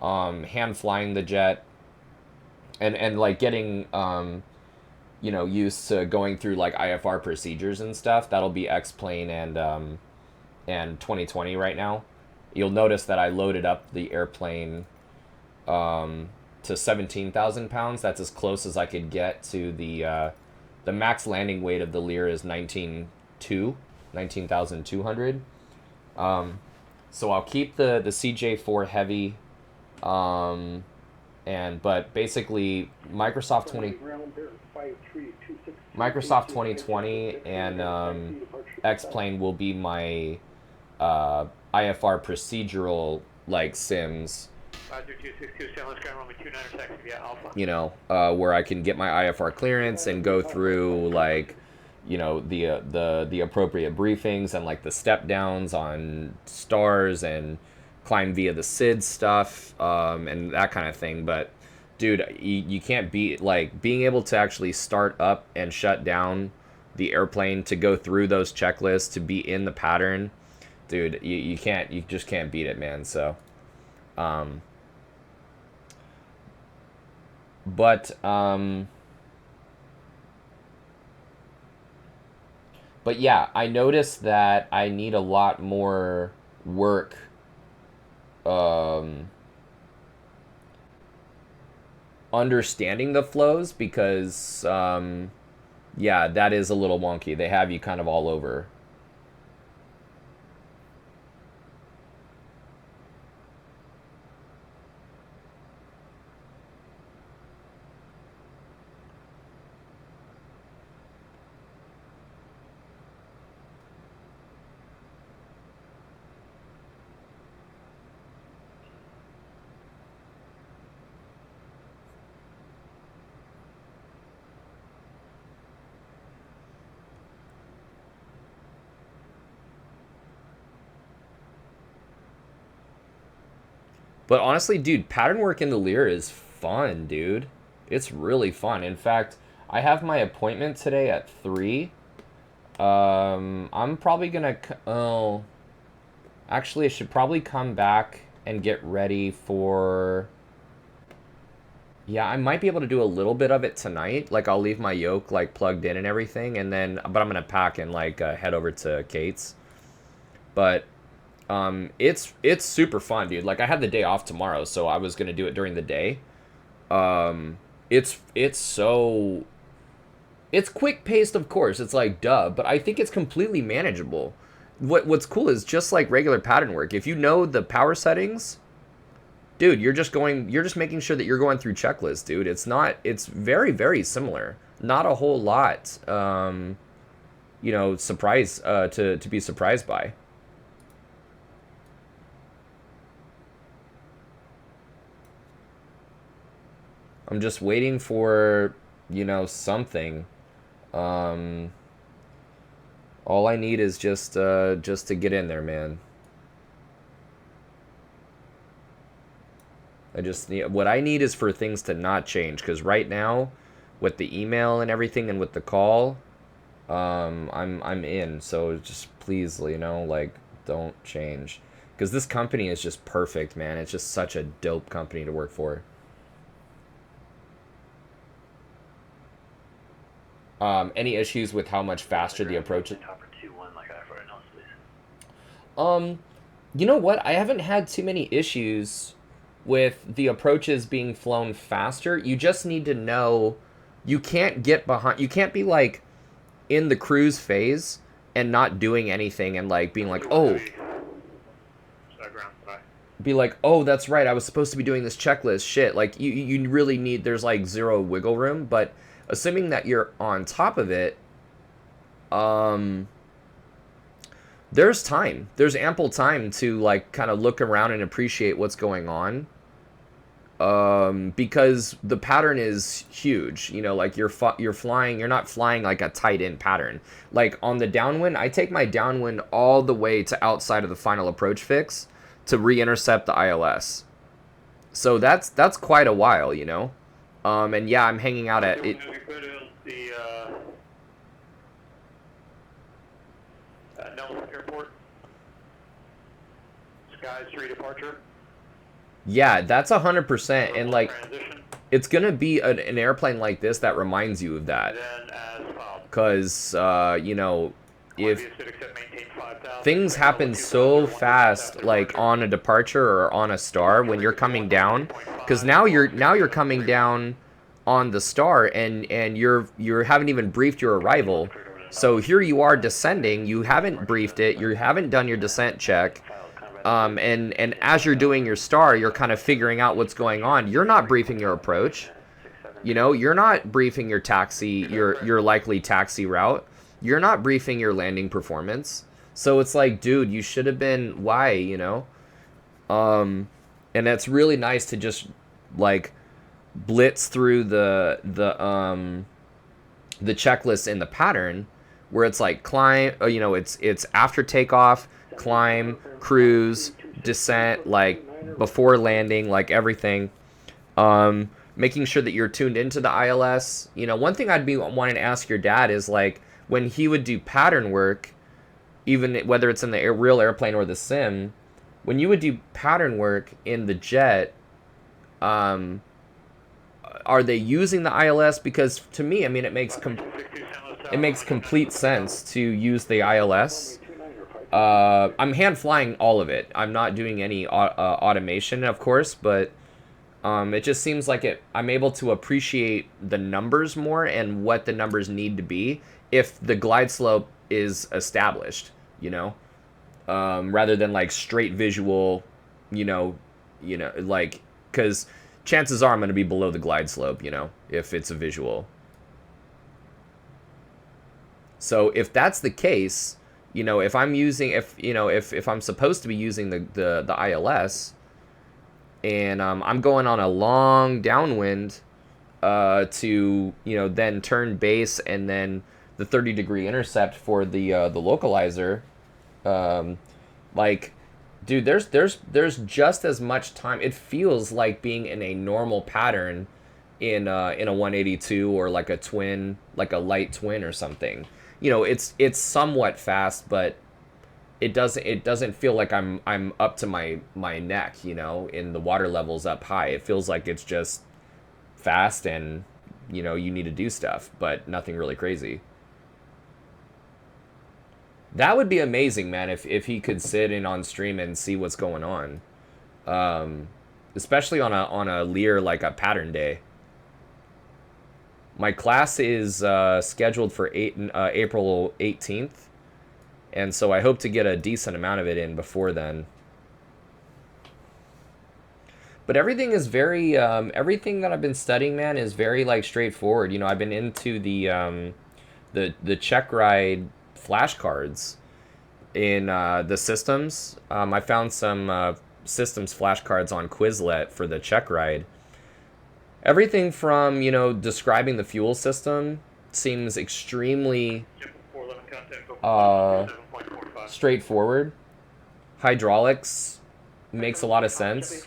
hand flying the jet, and like getting used to going through like IFR procedures and stuff. That'll be X-Plane and 2020 right now. You'll notice that I loaded up the airplane to 17,000 pounds. That's as close as I could get to the max landing weight of the Lear is 19,200. So I'll keep the CJ4 heavy, but basically Microsoft 2020 and X-Plane will be my IFR procedural like sims. 53262, San Luis Ground, runway 29 taxi via Alpha. Where I can get my IFR clearance and go through like, the appropriate briefings and like the step downs on stars and climb via the SID stuff, and that kind of thing. But dude, you can't beat like being able to actually start up and shut down the airplane, to go through those checklists, to be in the pattern. Dude, you just can't beat it, man. So but yeah, I noticed that I need a lot more work understanding the flows, because yeah, that is a little wonky. They have you kind of all over. But honestly, dude, pattern work in the Lear is fun, dude. It's really fun. In fact, I have my appointment today at 3. I'm probably gonna. Oh, actually, I should probably come back and get ready for. Yeah, I might be able to do a little bit of it tonight. Like, I'll leave my yoke like plugged in and everything, and then, but I'm gonna pack and like head over to Kate's. But it's super fun, dude. Like, I had the day off tomorrow, so I was gonna do it during the day. It's so it's quick paced, of course. It's like duh, but I think it's completely manageable. What's cool is just like regular pattern work. If you know the power settings, dude, you're just making sure that you're going through checklists, dude. It's very, very similar. Not a whole lot, surprise to be surprised by. I'm just waiting for, something. Um, all I need is just to get in there, man. What I need is for things to not change, because right now, with the email and everything, and with the call, I'm in. So just please, like, don't change, because this company is just perfect, man. It's just such a dope company to work for. Any issues with how much faster the approach is? You know what? I haven't had too many issues with the approaches being flown faster. You just need to know you can't get behind. You can't be like in the cruise phase and not doing anything and like being like, oh, be like, oh, that's right, I was supposed to be doing this checklist. Shit, like you really need. There's like zero wiggle room, but assuming that you're on top of it, there's time. There's ample time to like kind of look around and appreciate what's going on. Because the pattern is huge. Like you're flying. You're not flying like a tight end pattern. Like on the downwind, I take my downwind all the way to outside of the final approach fix to re-intercept the ILS. So that's quite a while, and yeah, I'm hanging out at it. Nelson Airport. Skies 3 departure. Yeah, that's 100%, and like, it's gonna be an airplane like this that reminds you of that. Because if things happen so fast, like on a departure or on a star when you're coming down, because now you're coming down on the star and you haven't even briefed your arrival. So here you are descending, you haven't briefed it, you haven't done your descent check, and as you're doing your star, you're kind of figuring out what's going on. You're not briefing your approach, you're not briefing your taxi, your likely taxi route. You're not briefing your landing performance. So it's like, dude, you should have been, why, and it's really nice to just like blitz through the checklist in the pattern, where it's like climb, it's after takeoff, climb, cruise, descent, like before landing, like everything. Making sure that you're tuned into the ILS. One thing I'd be wanting to ask your dad is like, when he would do pattern work, even whether it's in the real airplane or the sim, when you would do pattern work in the jet, are they using the ILS? Because to me, I mean, it makes complete sense to use the ILS. I'm hand flying all of it. I'm not doing any automation, of course, but it just seems like I'm able to appreciate the numbers more and what the numbers need to be if the glide slope is established, rather than like straight visual, like, because chances are I'm going to be below the glide slope, if it's a visual. So if that's the case, if I'm using, if I'm supposed to be using the ILS, and I'm going on a long downwind to then turn base and then the 30-degree intercept for the localizer, like Dude, there's just as much time. It feels like being in a normal pattern in a 182 or like a twin, like a light twin or something. You know, it's somewhat fast, but it doesn't feel like I'm up to my neck, you know, in the water levels up high. It feels like it's just fast and you know, you need to do stuff, but nothing really crazy. That would be amazing, man, if he could sit in on stream and see what's going on. Um, Especially on a Lear like a pattern day. My class is scheduled for April 18th, and so I hope to get a decent amount of it in before then. But everything is very everything that I've been studying, man, is very like straightforward. You know, I've been into the check ride flashcards in the systems. I found some systems flashcards on Quizlet for the check ride. Everything from, you know, describing the fuel system seems extremely straightforward. Hydraulics makes a lot of sense.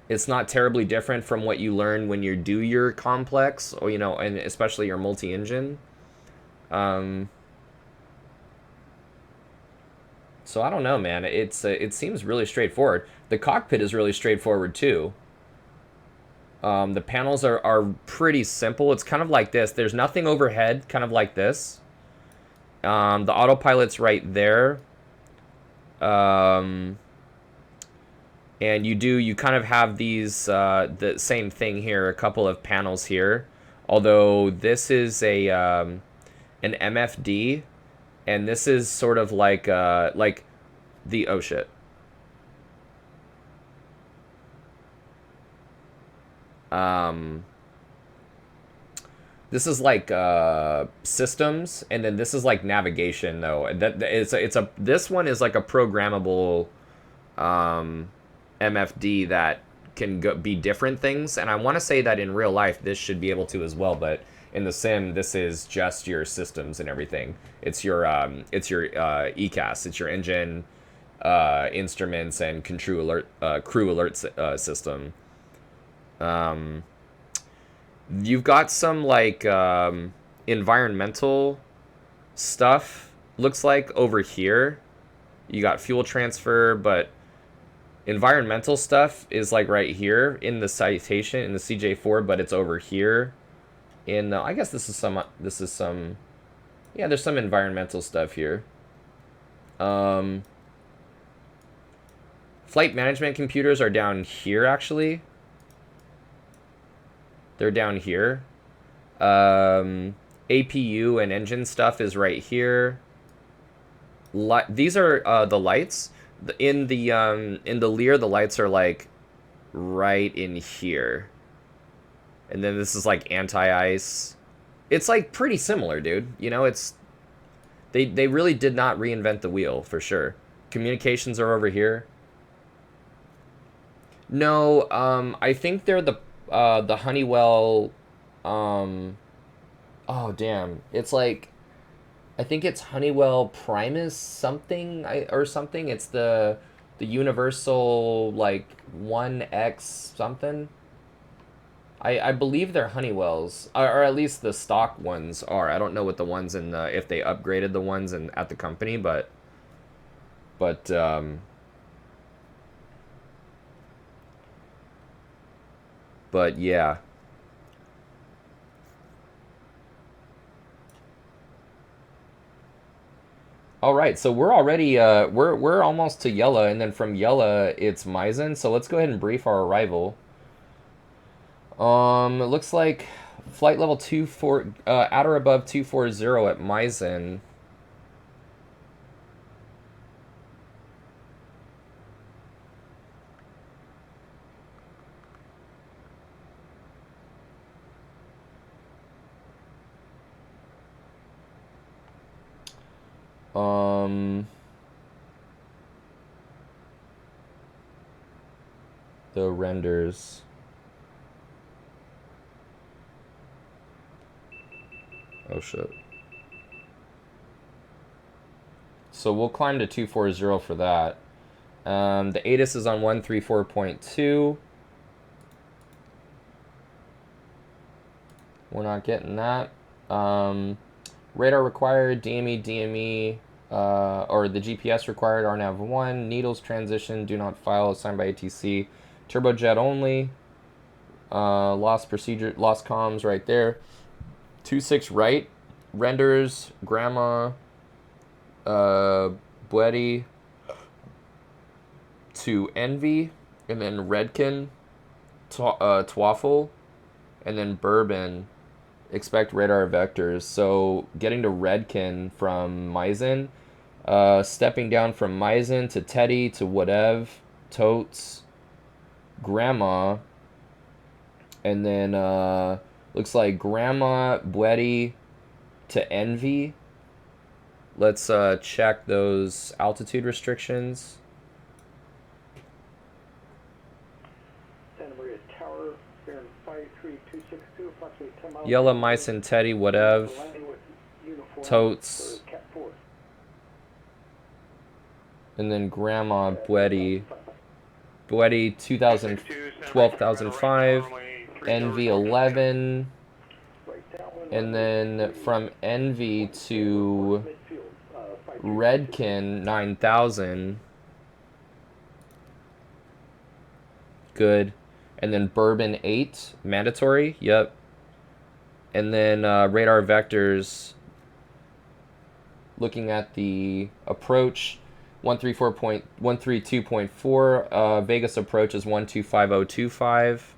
It's not terribly different from what you learn when you do your complex, or you know, and especially your multi-engine. So I don't know, man. It seems really straightforward. The cockpit is really straightforward too. The panels are pretty simple. It's kind of like this. There's nothing overhead, kind of like this. The autopilot's right there. And you kind of have these, the same thing here, a couple of panels here. Although this is an MFD, and this is sort of like the, oh shit. This is like systems, and then this is like navigation though. This one is like a programmable MFD that can be different things, and I want to say that in real life this should be able to as well, but in the sim this is just your systems and everything. It's your ECAS, it's your engine, instruments, and crew alert system. You've got some like environmental stuff, looks like, over here. You got fuel transfer, but environmental stuff is like right here in the citation in the CJ4, but it's over here in the, I guess this is some yeah, there's some environmental stuff here. Flight management computers are down here, actually. They're down here. APU and engine stuff is right here. These are the lights. In the Lear, the lights are like right in here. And then this is like anti-ice. It's like pretty similar, dude. You know, it's they really did not reinvent the wheel, for sure. Communications are over here. No, I think they're the Honeywell, oh damn, it's like, I think it's Honeywell Primus something, or something. It's the universal like 1X something. I believe they're Honeywells, or at least the stock ones are. I don't know what the ones in the, if they upgraded the ones at the company, but yeah. All right, so we're already we're almost to Yella, and then from Yella it's Meissen. So let's go ahead and brief our arrival. It looks like flight level 24 at or above 240 at Meissen. The renders. Oh shit. So we'll climb to 240 for that. The ATIS is on 134.2. We're not getting that. Radar required, DME, or the GPS required, RNAV 1. Needles transition, do not file, assigned by ATC. Turbojet only. Lost procedure, lost comms right there. 26 right. Renders, Grandma, Bleddy to Envy, and then Redkin, Twaffle, and then Bourbon. Expect radar vectors. So getting to Redkin from Maizen, stepping down from Maizen to Teddy to Whatev, Totes, Grandma, and then looks like Grandma, Bleddy to Envy. Let's check those altitude restrictions. Santa Maria Tower, bearing 53262, approximately 10 miles. Yellow, Mice, and Teddy, Whatev, Landing with uniform Totes, for Cat 4. and then Grandma, Bleddy. Bleddy 2000, 12,005, Envy 11, and then from Envy to Redkin 9,000. Good. And then Bourbon 8, mandatory. Yep. And then radar vectors, looking at the approach, 132.4. Vegas approach is 125025.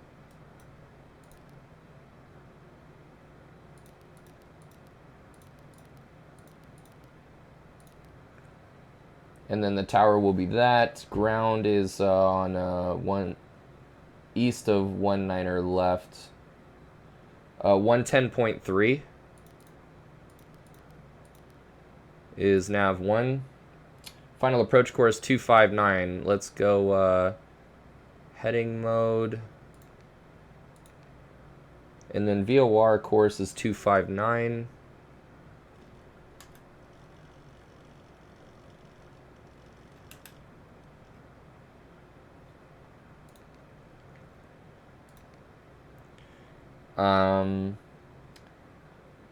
And then the tower will be that. Ground is on one east of 19er left. 110.3 is nav 1. Final approach course 259. Let's go heading mode. And then VOR course is 259.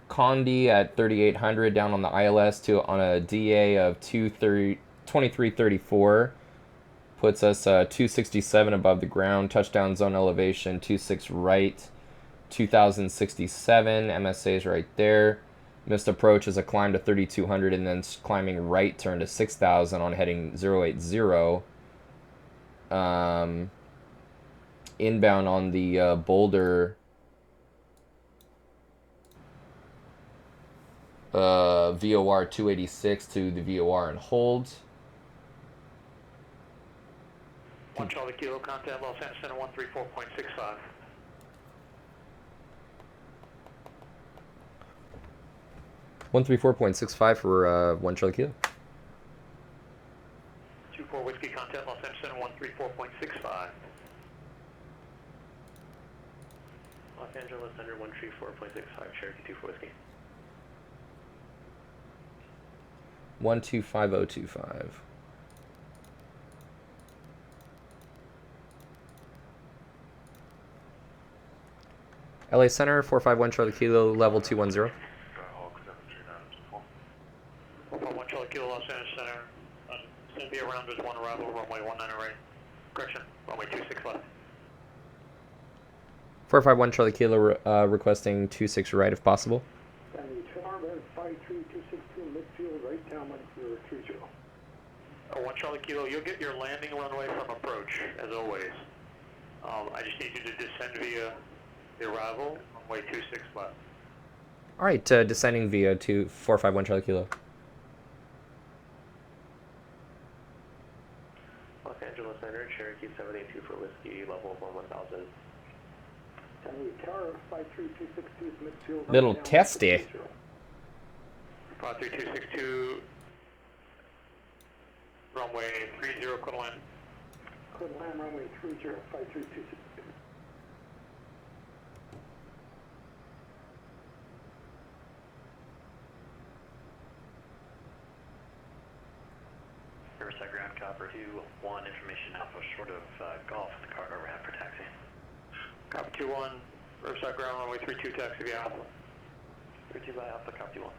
Condi at 3800 down on the ILS to on a DA of 2334 puts us 267 above the ground. Touchdown zone elevation 26 right, 2067. MSA is right there. Missed approach is a climb to 3200 and then climbing right turn to 6000 on heading 080. Inbound on the Boulder VOR 286 to the VOR and hold. 1 Charlie Kilo, contact Los Angeles Center 134.65. One 134.65 for 1 Charlie Kilo. 24 Whiskey, contact Los Angeles Center 134.65. Los Angeles Center 134.65, Cherokee 24 Whiskey. 125025. LA Center 451 Charlie Kilo, level 210. 451 Charlie Kilo, Los Angeles Center. It's going to be around as one arrival, runway 19 right. Correction, runway 26 left. 451 Charlie Kilo requesting 26 right if possible. Sandy Tower, 53262, midfield, right down 1030. 1 Charlie Kilo, you'll get your landing runway from approach, as always. I just need you to descend via the arrival, runway 26 left. All right, descending via 451 Charlie Kilo. Los Angeles Center, Cherokee 782 for Whiskey, level 1000. Sandy Tower, 53262, midfield, right Little down testy. 53262, runway 30, could land. Could land runway 30, 53262. Riverside ground, copper 2-1, information alpha short of golf, the cargo ramp for taxi. Copy 2-1, Riverside ground, runway 32, taxi via Alpha. 32 by alpha, copy 2-1.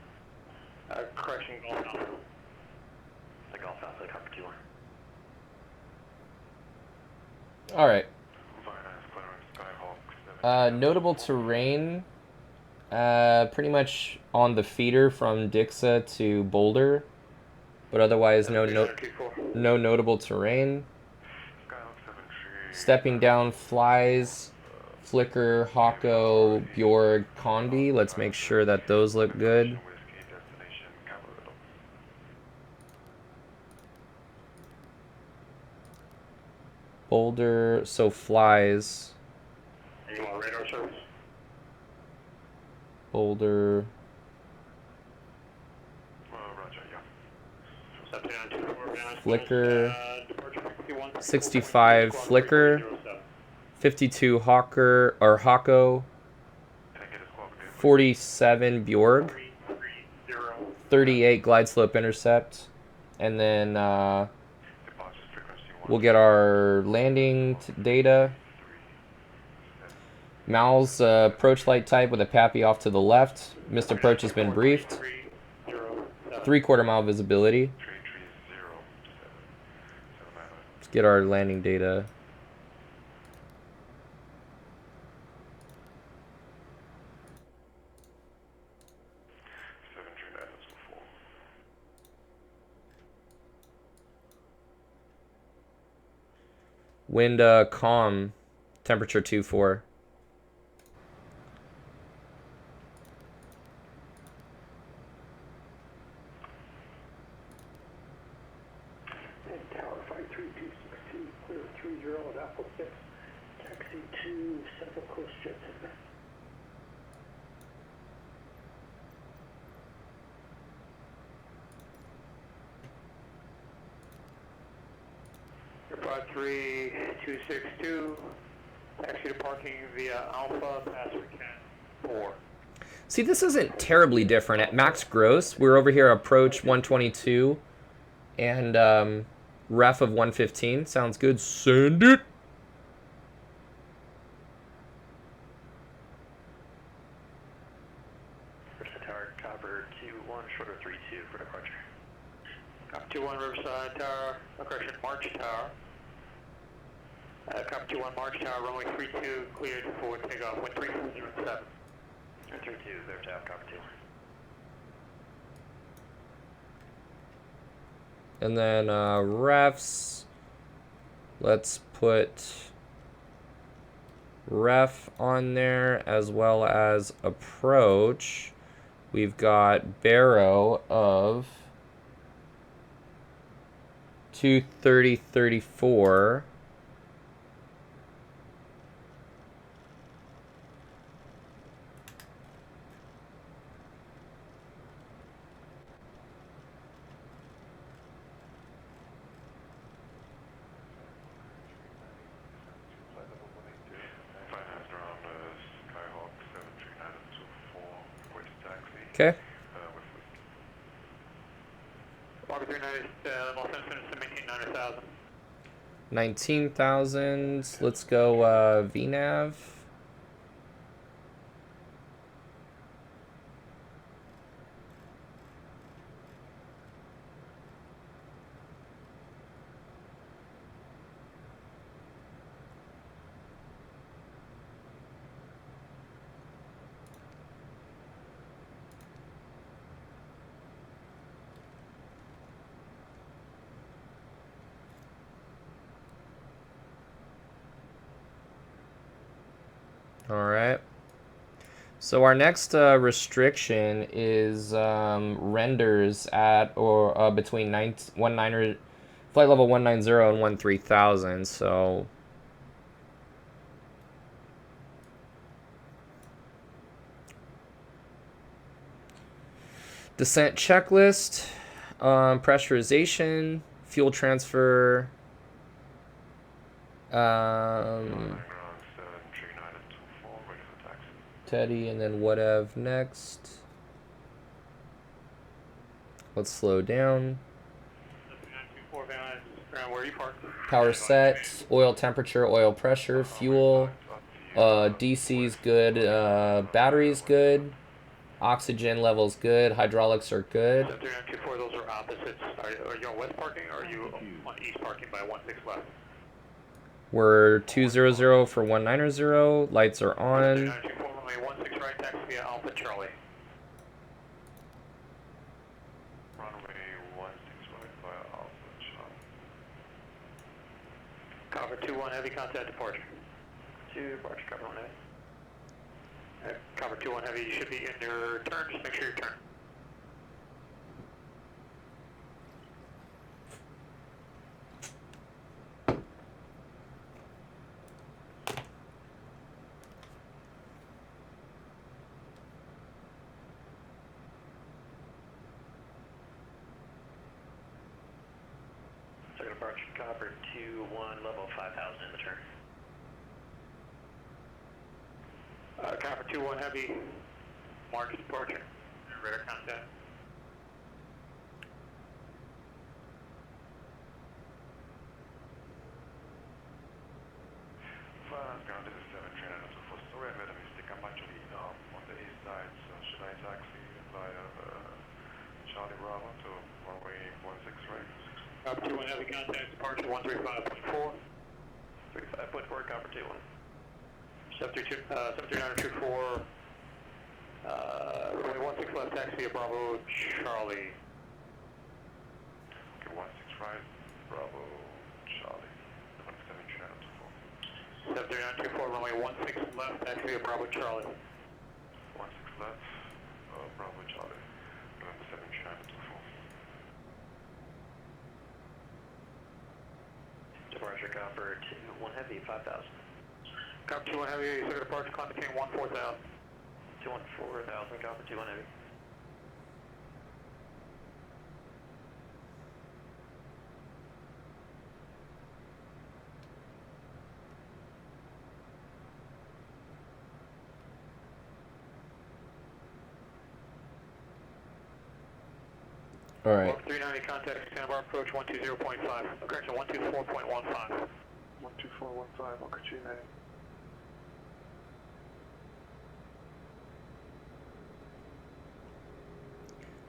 Correction, Golf Alpha. The golf alpha, copper 2-1. All right. Notable terrain, pretty much on the feeder from Dixa to Boulder, but otherwise no notable terrain. Stepping down flies, Flicker, Hako, Bjorg, Condi. Let's make sure that those look good. Boulder, so flies. You want radar service? Boulder. Roger, yeah. Flicker. 65 Flicker. 52 Hawker or Hako. 47 Bjorg. 38 Glide Slope Intercept. And then we'll get our landing data. Mal's approach light type with a PAPI off to the left. Missed approach has been briefed. 3/4 mile visibility. Let's get our landing data. Wind calm. Temperature 24. Tower 53262, clear 30 at Apple 6, taxi to Central Coast Jeppesen. Airpod 3262, taxi to parking via Alpha, pass recant 4. See, this isn't terribly different. At max gross, we're over here approach 122 and ref of 115. Sounds good. Send it. Riverside Tower, copper 2-1, short of 32 for departure. Copy 2-1 Riverside Tower, correction, March Tower. Copy 2-1 March Tower, runway 32, cleared for takeoff, wind 3407. 32, there to have copper 2. And then refs. Let's put ref on there as well as approach. We've got Barrow of 230.34. Okay. Walker 390, Los Angeles to maintain 90,000. 19,000. Let's go VNAV. All right. So our next restriction is renders at or between 19 flight level 190 and 13,000. So descent checklist, pressurization, fuel transfer. Teddy, and then whatever next. Let's slow down. And where are you parked? Power set, oil temperature, oil pressure, fuel. DC's good. Battery's good. Oxygen level's good. Hydraulics are good. 73924, those are opposites. Are you on west parking or are you on east parking by 16 left? We're 200 for 190. Lights are on. 73924, runway 16 right, taxi via Alpha Charlie. Runway 16 right via Alpha Charlie. Cover 21 heavy, contact departure. 2 departure, cover 1 heavy. Cover 21 heavy, you should be in your turn, just make sure you turn. Second departure, copper 21, level 5000 in the turn. Copper 21 heavy, mark departure, radar contact. Ground, this is 73924. Sorry, I made a mistake. I'm actually on the east side, so should I taxi via Charlie Bravo to runway 16 right? Copper 21 heavy, contact departure 135.4. 35.4, copper 21. 73924, runway 16 left, taxi via Bravo Charlie. Okay, 16 right, Bravo Charlie. 73924. 73924, runway 16 left, taxi via Bravo Charlie. 16 left, Bravo Charlie. 73924. Departure, copper 21 heavy, 5000. Copper 21 heavy, second departure, climb between 14000. 214,000, copper 21 heavy. All right. 390, contact Santa Barbara approach 120.5, correction 124.15. 12415, Uncle 290.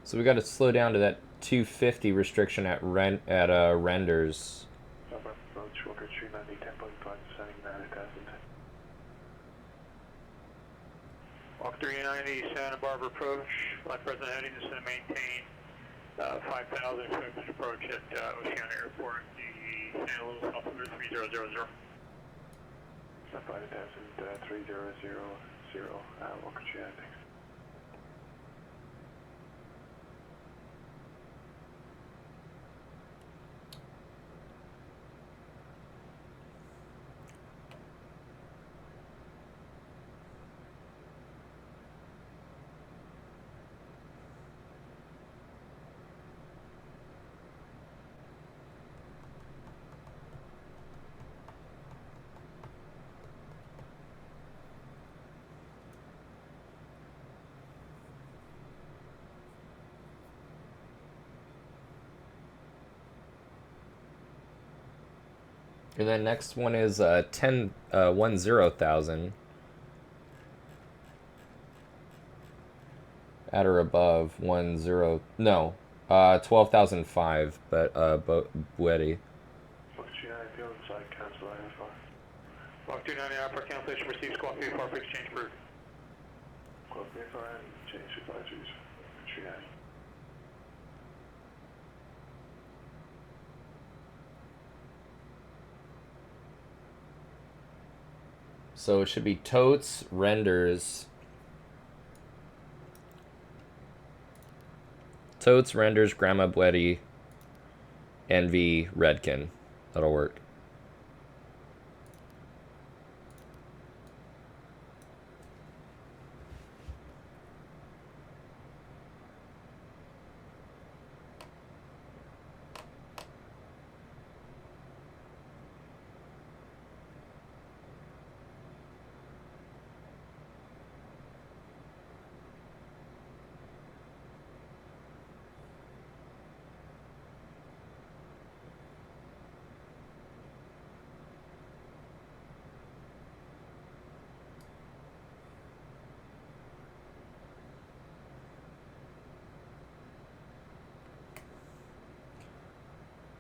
So we got to slow down to that 250 restriction at renders. Number approach, Walker 390, 10.5, descending 90,000. Walk 390, Santa Barbara approach, flight present heading is to maintain 5,000, expected approach at Oceana Airport, the San Luis altimeter 3000. 5,000, 3000, Walker 390. And then next one is 10,000 at or above 10 no 12,005 but Buetti. Walker 390, field inside, cancel IFR. Walk 290, airport cancellation, received squawk vehicle for exchange approved. Clock VFR and change advisories. 390. So it should be totes, renders, Grandma Buetti, NV, Redkin. That'll work.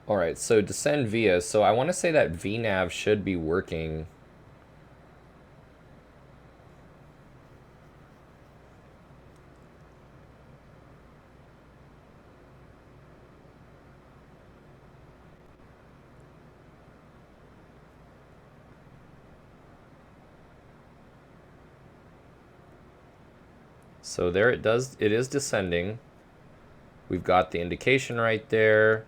All right, so descend via. So I want to say that VNav should be working. So there it does. It is descending. We've got the indication right there.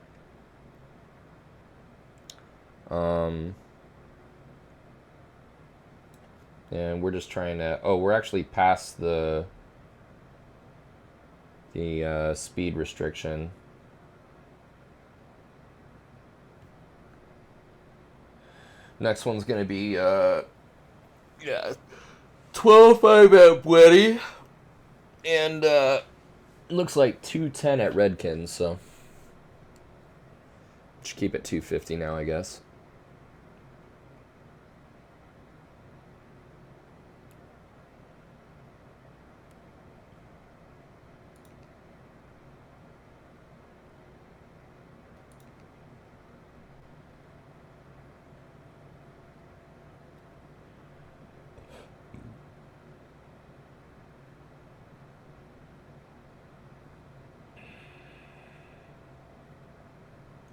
And we're just trying to. Oh, we're actually past the speed restriction. Next one's gonna be yeah, 12.5 at Weddy, and looks like 210 at Redkins. So should keep it 250 now, I guess.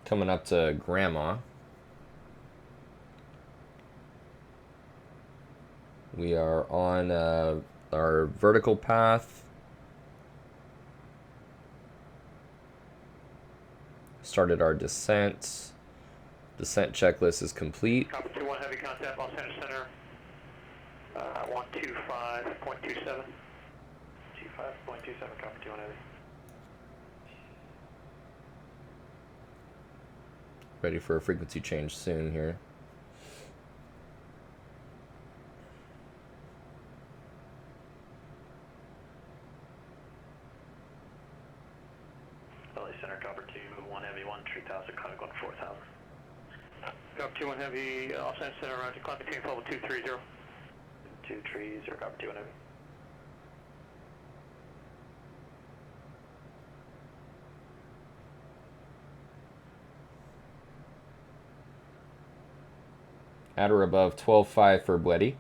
Coming up to Grandma. We are on our vertical path. Started our descent. Descent checklist is complete. Copy 2-1 heavy contact, Los Angeles Center. 125.27. 25.27, copy 2-1 heavy. Ready for a frequency change soon here. LA Center, copper 2, move 1 heavy, 13000, climbing 4000. Copy 2-1 heavy, Los Angeles Center, around to climb between level 230. 230, copper 2-1 heavy. At or above 12.5 for Weddy.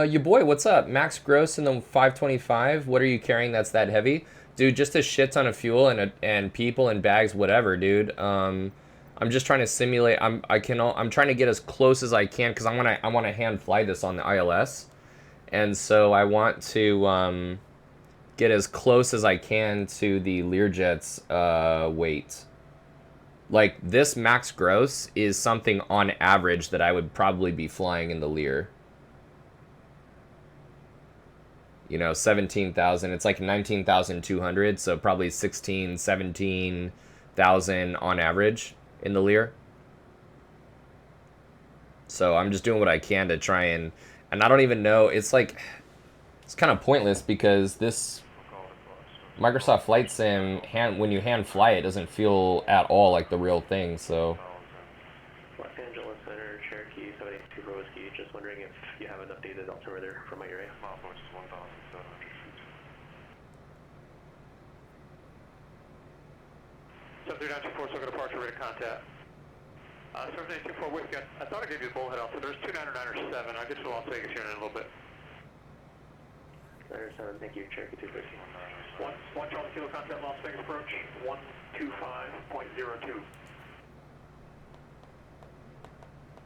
Your boy, what's up? Max Gross in the 525. What are you carrying that's that heavy? Dude, just a shit ton of fuel and people and bags, whatever, dude. I'm just trying to simulate. I'm trying to get as close as I can because I want to hand fly this on the ILS, and so I want to get as close as I can to the Learjet's weight. Like this max gross is something on average that I would probably be flying in the Lear. You know, 17,000. It's like 19,200, so probably 16, 17,000 on average in the Lear. So I'm just doing what I can to try and I don't even know. It's like, it's kind of pointless because this Microsoft Flight Sim, when you hand fly it, doesn't feel at all like the real thing, so. Los Angeles Center, Cherokee 782 Whiskey, just wondering if you have an updated altimeter for my area. Mount which is 1,700 feet. 73924, so departure rate of contact. 73924 Whiskey, I thought I gave you the bullhead out, so there's 299 or 7. I'll get to Las Vegas here in a little bit. 907, thank you, Cherokee 250. 1 Charlie Kilo contact, Las Vegas approach, 125.02.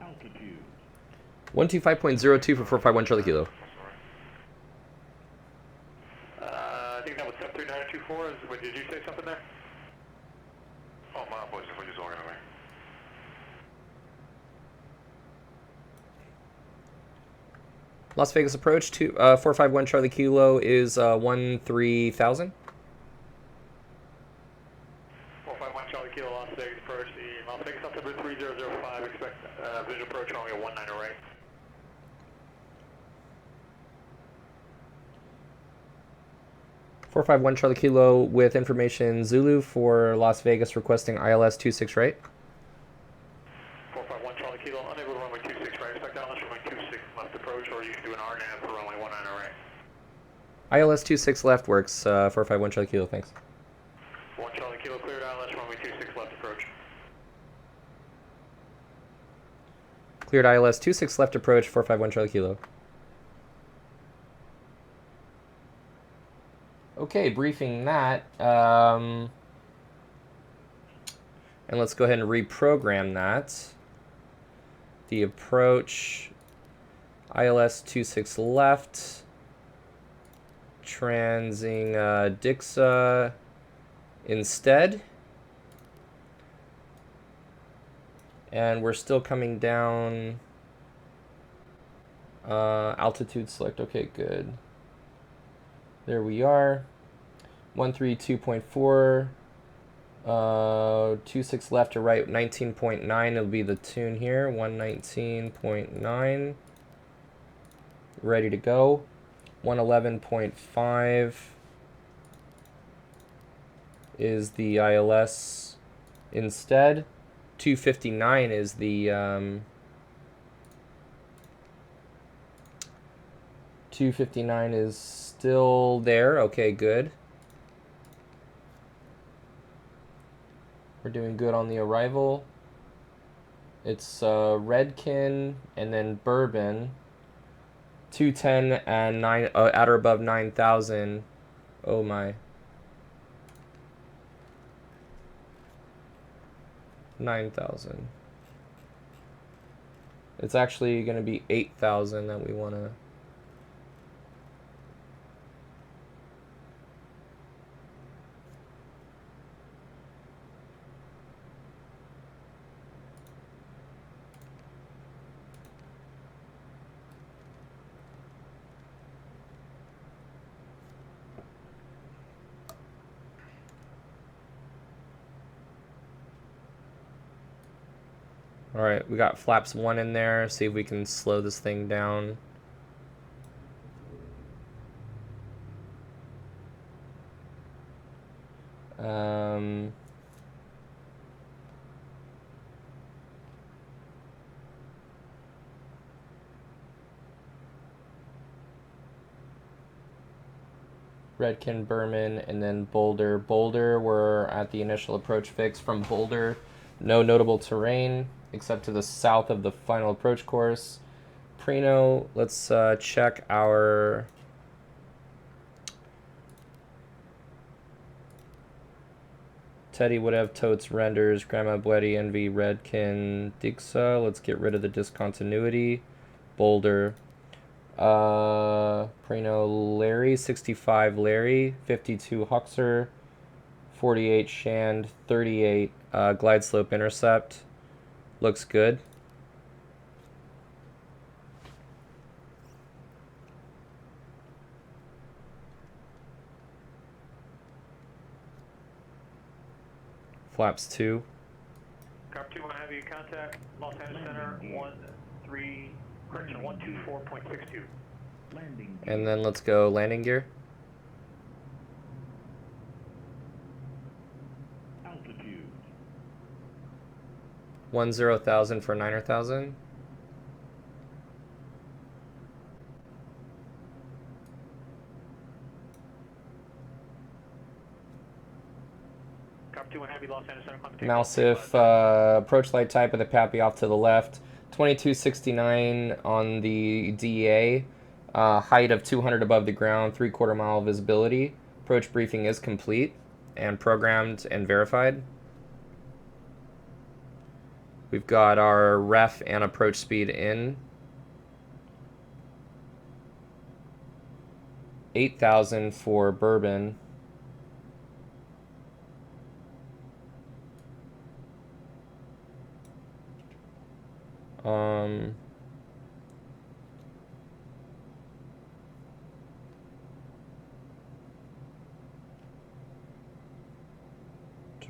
Altitude. 125.02 for 451 Charlie Kilo. I think that was 73924. Did you say something there? Oh, my apologies, what are you talking to me? Las Vegas approach, 451 Charlie Kilo is 13,000. 451 Charlie Kilo, Las Vegas approach. The Las Vegas altimeter 3005. Expect visual approach only a 19 array. 451 Charlie Kilo with information Zulu for Las Vegas requesting ILS 26 right. 451 Charlie Kilo, unable to runway 26 right. Expect ILS runway 26 left approach, or you can do an RNAV for runway 19 array. ILS 26 left works. 451 Charlie Kilo, thanks. 1 Charlie Kilo cleared ILS runway 26 left approach. Cleared ILS 26 left approach, 451 Charlie Kilo. Okay, briefing that. And let's go ahead and reprogram that. The approach, ILS 26 left, transing Dixa instead. And we're still coming down. Altitude select, okay, good. There we are. 132.4. 26 left to right, 19.9. It'll be the tune here. 119.9. Ready to go. 111.5 is the ILS instead. 259 is the 259 is still there. Okay, good. We're doing good on the arrival. It's Redkin and then Bourbon. 210 and 9 at or above 9,000. Oh my. 9,000. It's actually going to be 8,000 that we want to. All right, we got flaps 1 in there. See if we can slow this thing down. Redkin, Berman, and then Boulder. Boulder, we're at the initial approach fix from Boulder. No notable terrain except to the south of the final approach course. Prino, let's check our Teddy would have totes renders, Grandma Bletty, Envy, Redkin, Dixa. Let's get rid of the discontinuity. Boulder. Prino Larry, 65 Larry, 52 Huxer, 48 Shand, 38 glide slope intercept. Looks good. Flaps 2. Copy 2, 1 heavy contact, Los Angeles Center, 124.62. Landing. And then let's go landing gear. Altitude. 10,000 for 9,000. Copy 2, 1 heavy, Los Angeles Center. Mousif, approach light type with a PAPI off to the left. 2269 on the DA. Height of 200 above the ground, 3/4 mile visibility. Approach briefing is complete and programmed and verified. We've got our ref and approach speed in. 8,000 for Bourbon.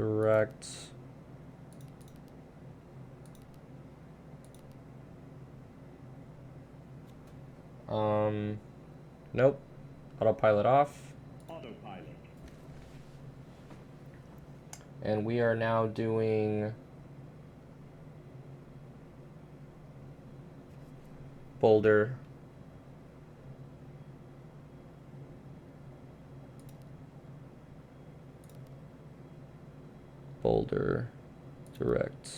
direct. Nope. Autopilot off. Autopilot. And we are now doing Boulder. Boulder direct.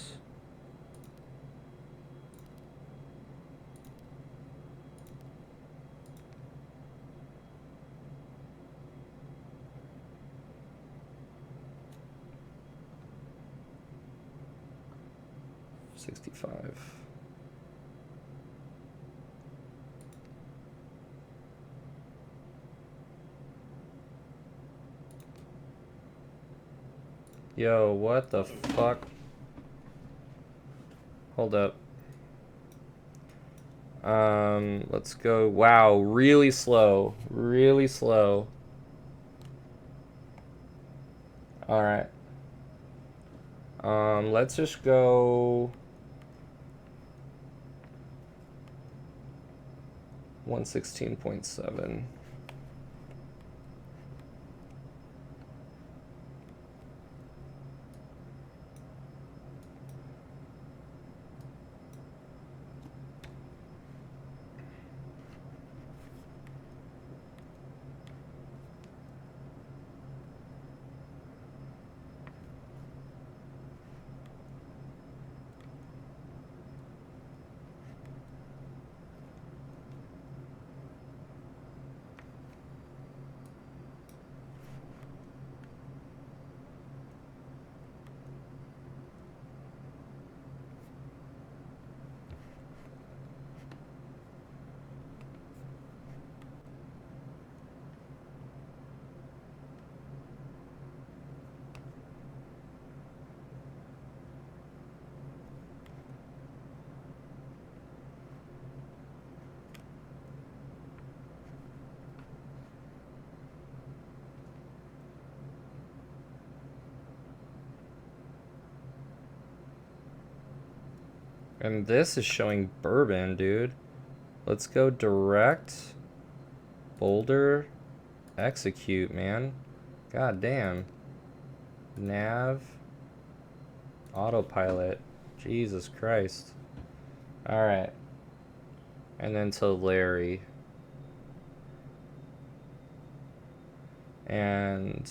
$65. Yo, what the fuck? Hold up. Let's go. Wow, really slow. Really slow. Alright. Let's just go 116.7. And this is showing Bourbon, dude. Let's go direct. Boulder. Execute, man. God damn. Nav. Autopilot. Jesus Christ. Alright. And then to Larry. And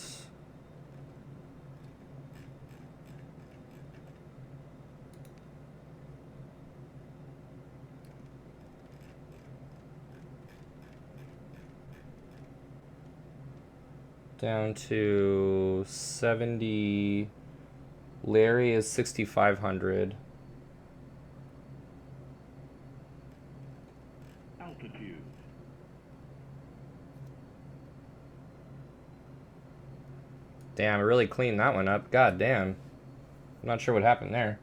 down to 70. Larry is 6,500. Altitude. Damn, I really cleaned that one up. God damn. I'm not sure what happened there.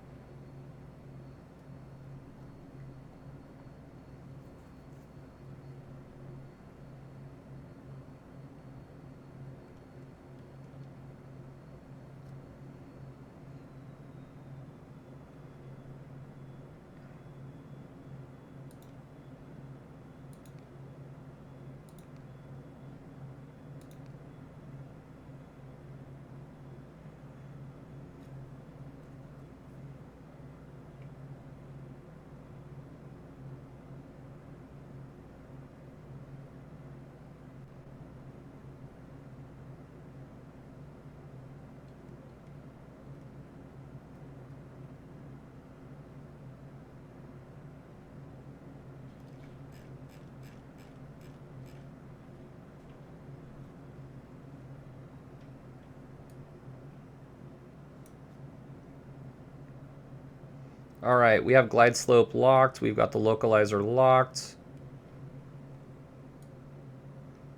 Alright, we have glide slope locked. We've got the localizer locked.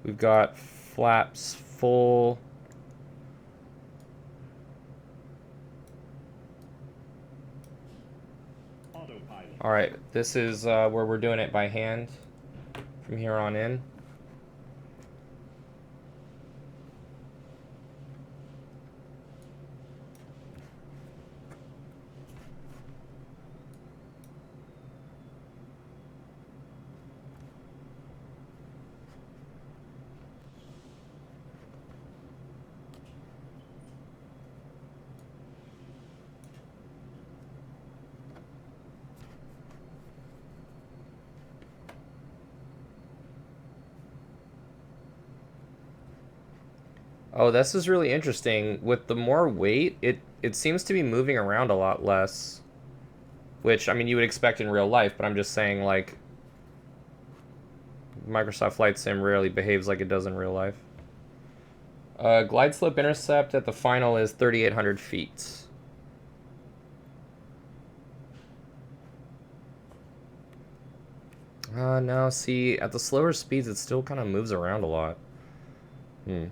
We've got flaps full. Autopilot. Alright, this is where we're doing it by hand from here on in. Oh, this is really interesting. With the more weight, it seems to be moving around a lot less. Which, I mean, you would expect in real life, but I'm just saying, like, Microsoft Flight Sim rarely behaves like it does in real life. Glide slope intercept at the final is 3,800 feet. No, see, at the slower speeds, it still kind of moves around a lot. Hmm.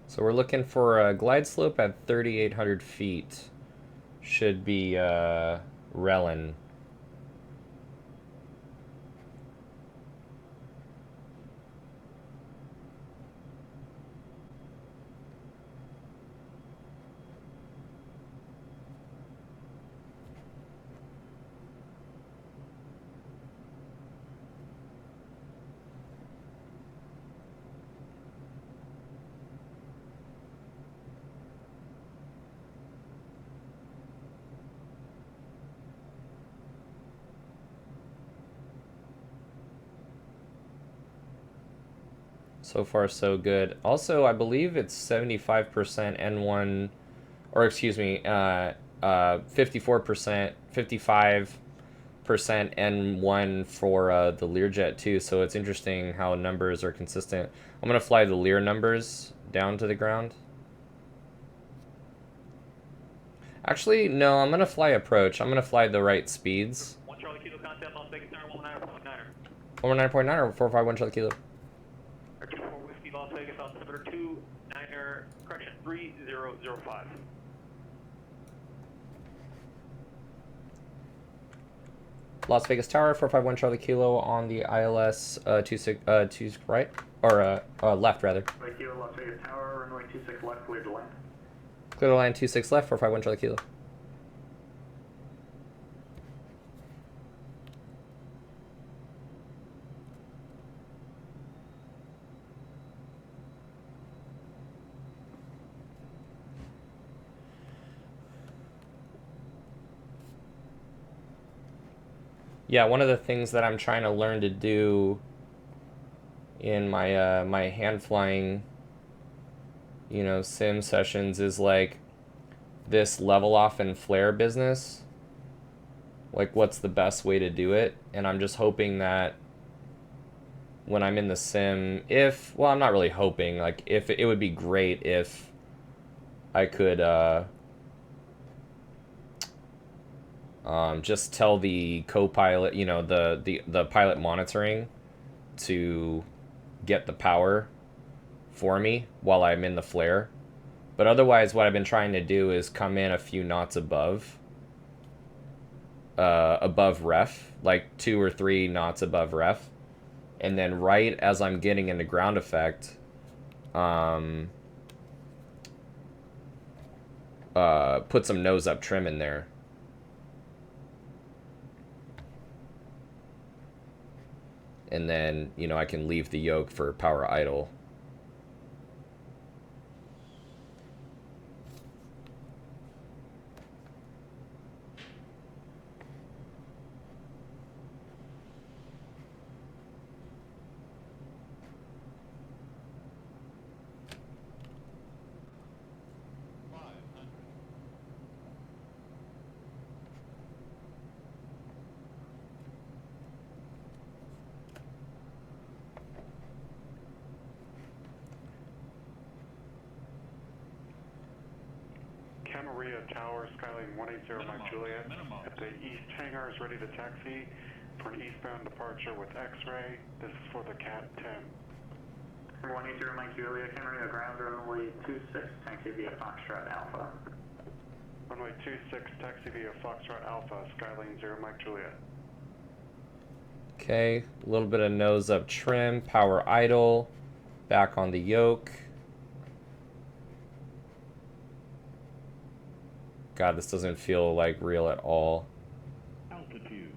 So we're looking for a glide slope at 3,800 feet. Should be Relin. So far, so good. Also, I believe it's 75% N1, or excuse me, 54%, 55% N1 for the Learjet too. So it's interesting how numbers are consistent. I'm gonna fly the Lear numbers down to the ground. Actually, no, I'm gonna fly approach. I'm gonna fly the right speeds. 1 Charlie Kilo contact Las Vegas Tower 194.9er. 119.9 or 451 Charlie Kilo. Or 24 Whiskey Las Vegas altimeter 29er, correction, 3005. Las Vegas Tower, 451 Charlie Kilo on the ILS 2 right? Or left, rather. Kilo, Las Vegas Tower, runway 26 left, clear to land. Clear to land 26 left, 451 Charlie Kilo. Yeah, one of the things that I'm trying to learn to do in my my hand flying, sim sessions is like this level off and flare business. Like, what's the best way to do it? And I'm just hoping that when I'm in the sim, well, I'm not really hoping, like, if it would be great if I could just tell the co-pilot, the pilot monitoring to get the power for me while I'm in the flare. But otherwise, what I've been trying to do is come in a few knots above ref, like 2 or 3 knots above ref, and then right as I'm getting into ground effect, put some nose up trim in there. And then, I can leave the yoke for power idle. Maria Tower, Skyline 180 Mike Juliet. At the east hangar is ready to taxi for an eastbound departure with X-ray. This is for the CAT 10. 180 Mike Juliet, Henry, ground runway 26, taxi via Foxtrot Alpha. Runway 26, taxi via Foxtrot Alpha, Skyline 0 Mike Juliet. Okay, a little bit of nose up trim, power idle, back on the yoke. God, this doesn't feel like real at all. Altitude.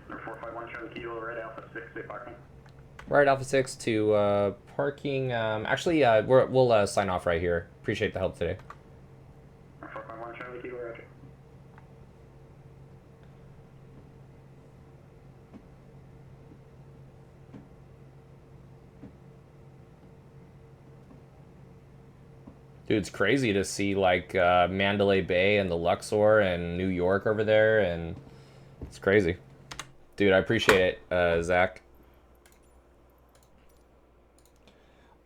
Number 451, showing Kilo Red Alpha 6, say parking. Right, Alpha 6 to parking. Actually, we'll sign off right here. Appreciate the help today. Number 451, showing Kilo Roger. Dude, it's crazy to see like Mandalay Bay and the Luxor and New York over there, and it's crazy. Dude, I appreciate it, Zach.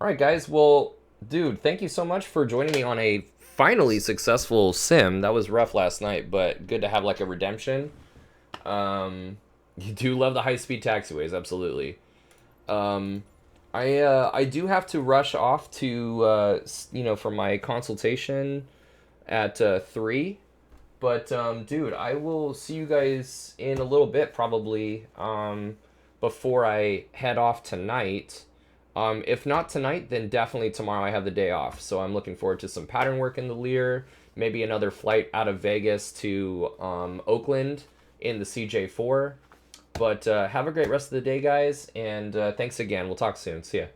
All right, guys. Well, dude, thank you so much for joining me on a finally successful sim. That was rough last night, but good to have like a redemption. You do love the high-speed taxiways, absolutely. I do have to rush off to for my consultation at 3. But dude, I will see you guys in a little bit probably before I head off tonight. If not tonight, then definitely tomorrow. I have the day off, so I'm looking forward to some pattern work in the Lear, maybe another flight out of Vegas to Oakland in the CJ4. But have a great rest of the day, guys, and thanks again. We'll talk soon. See ya.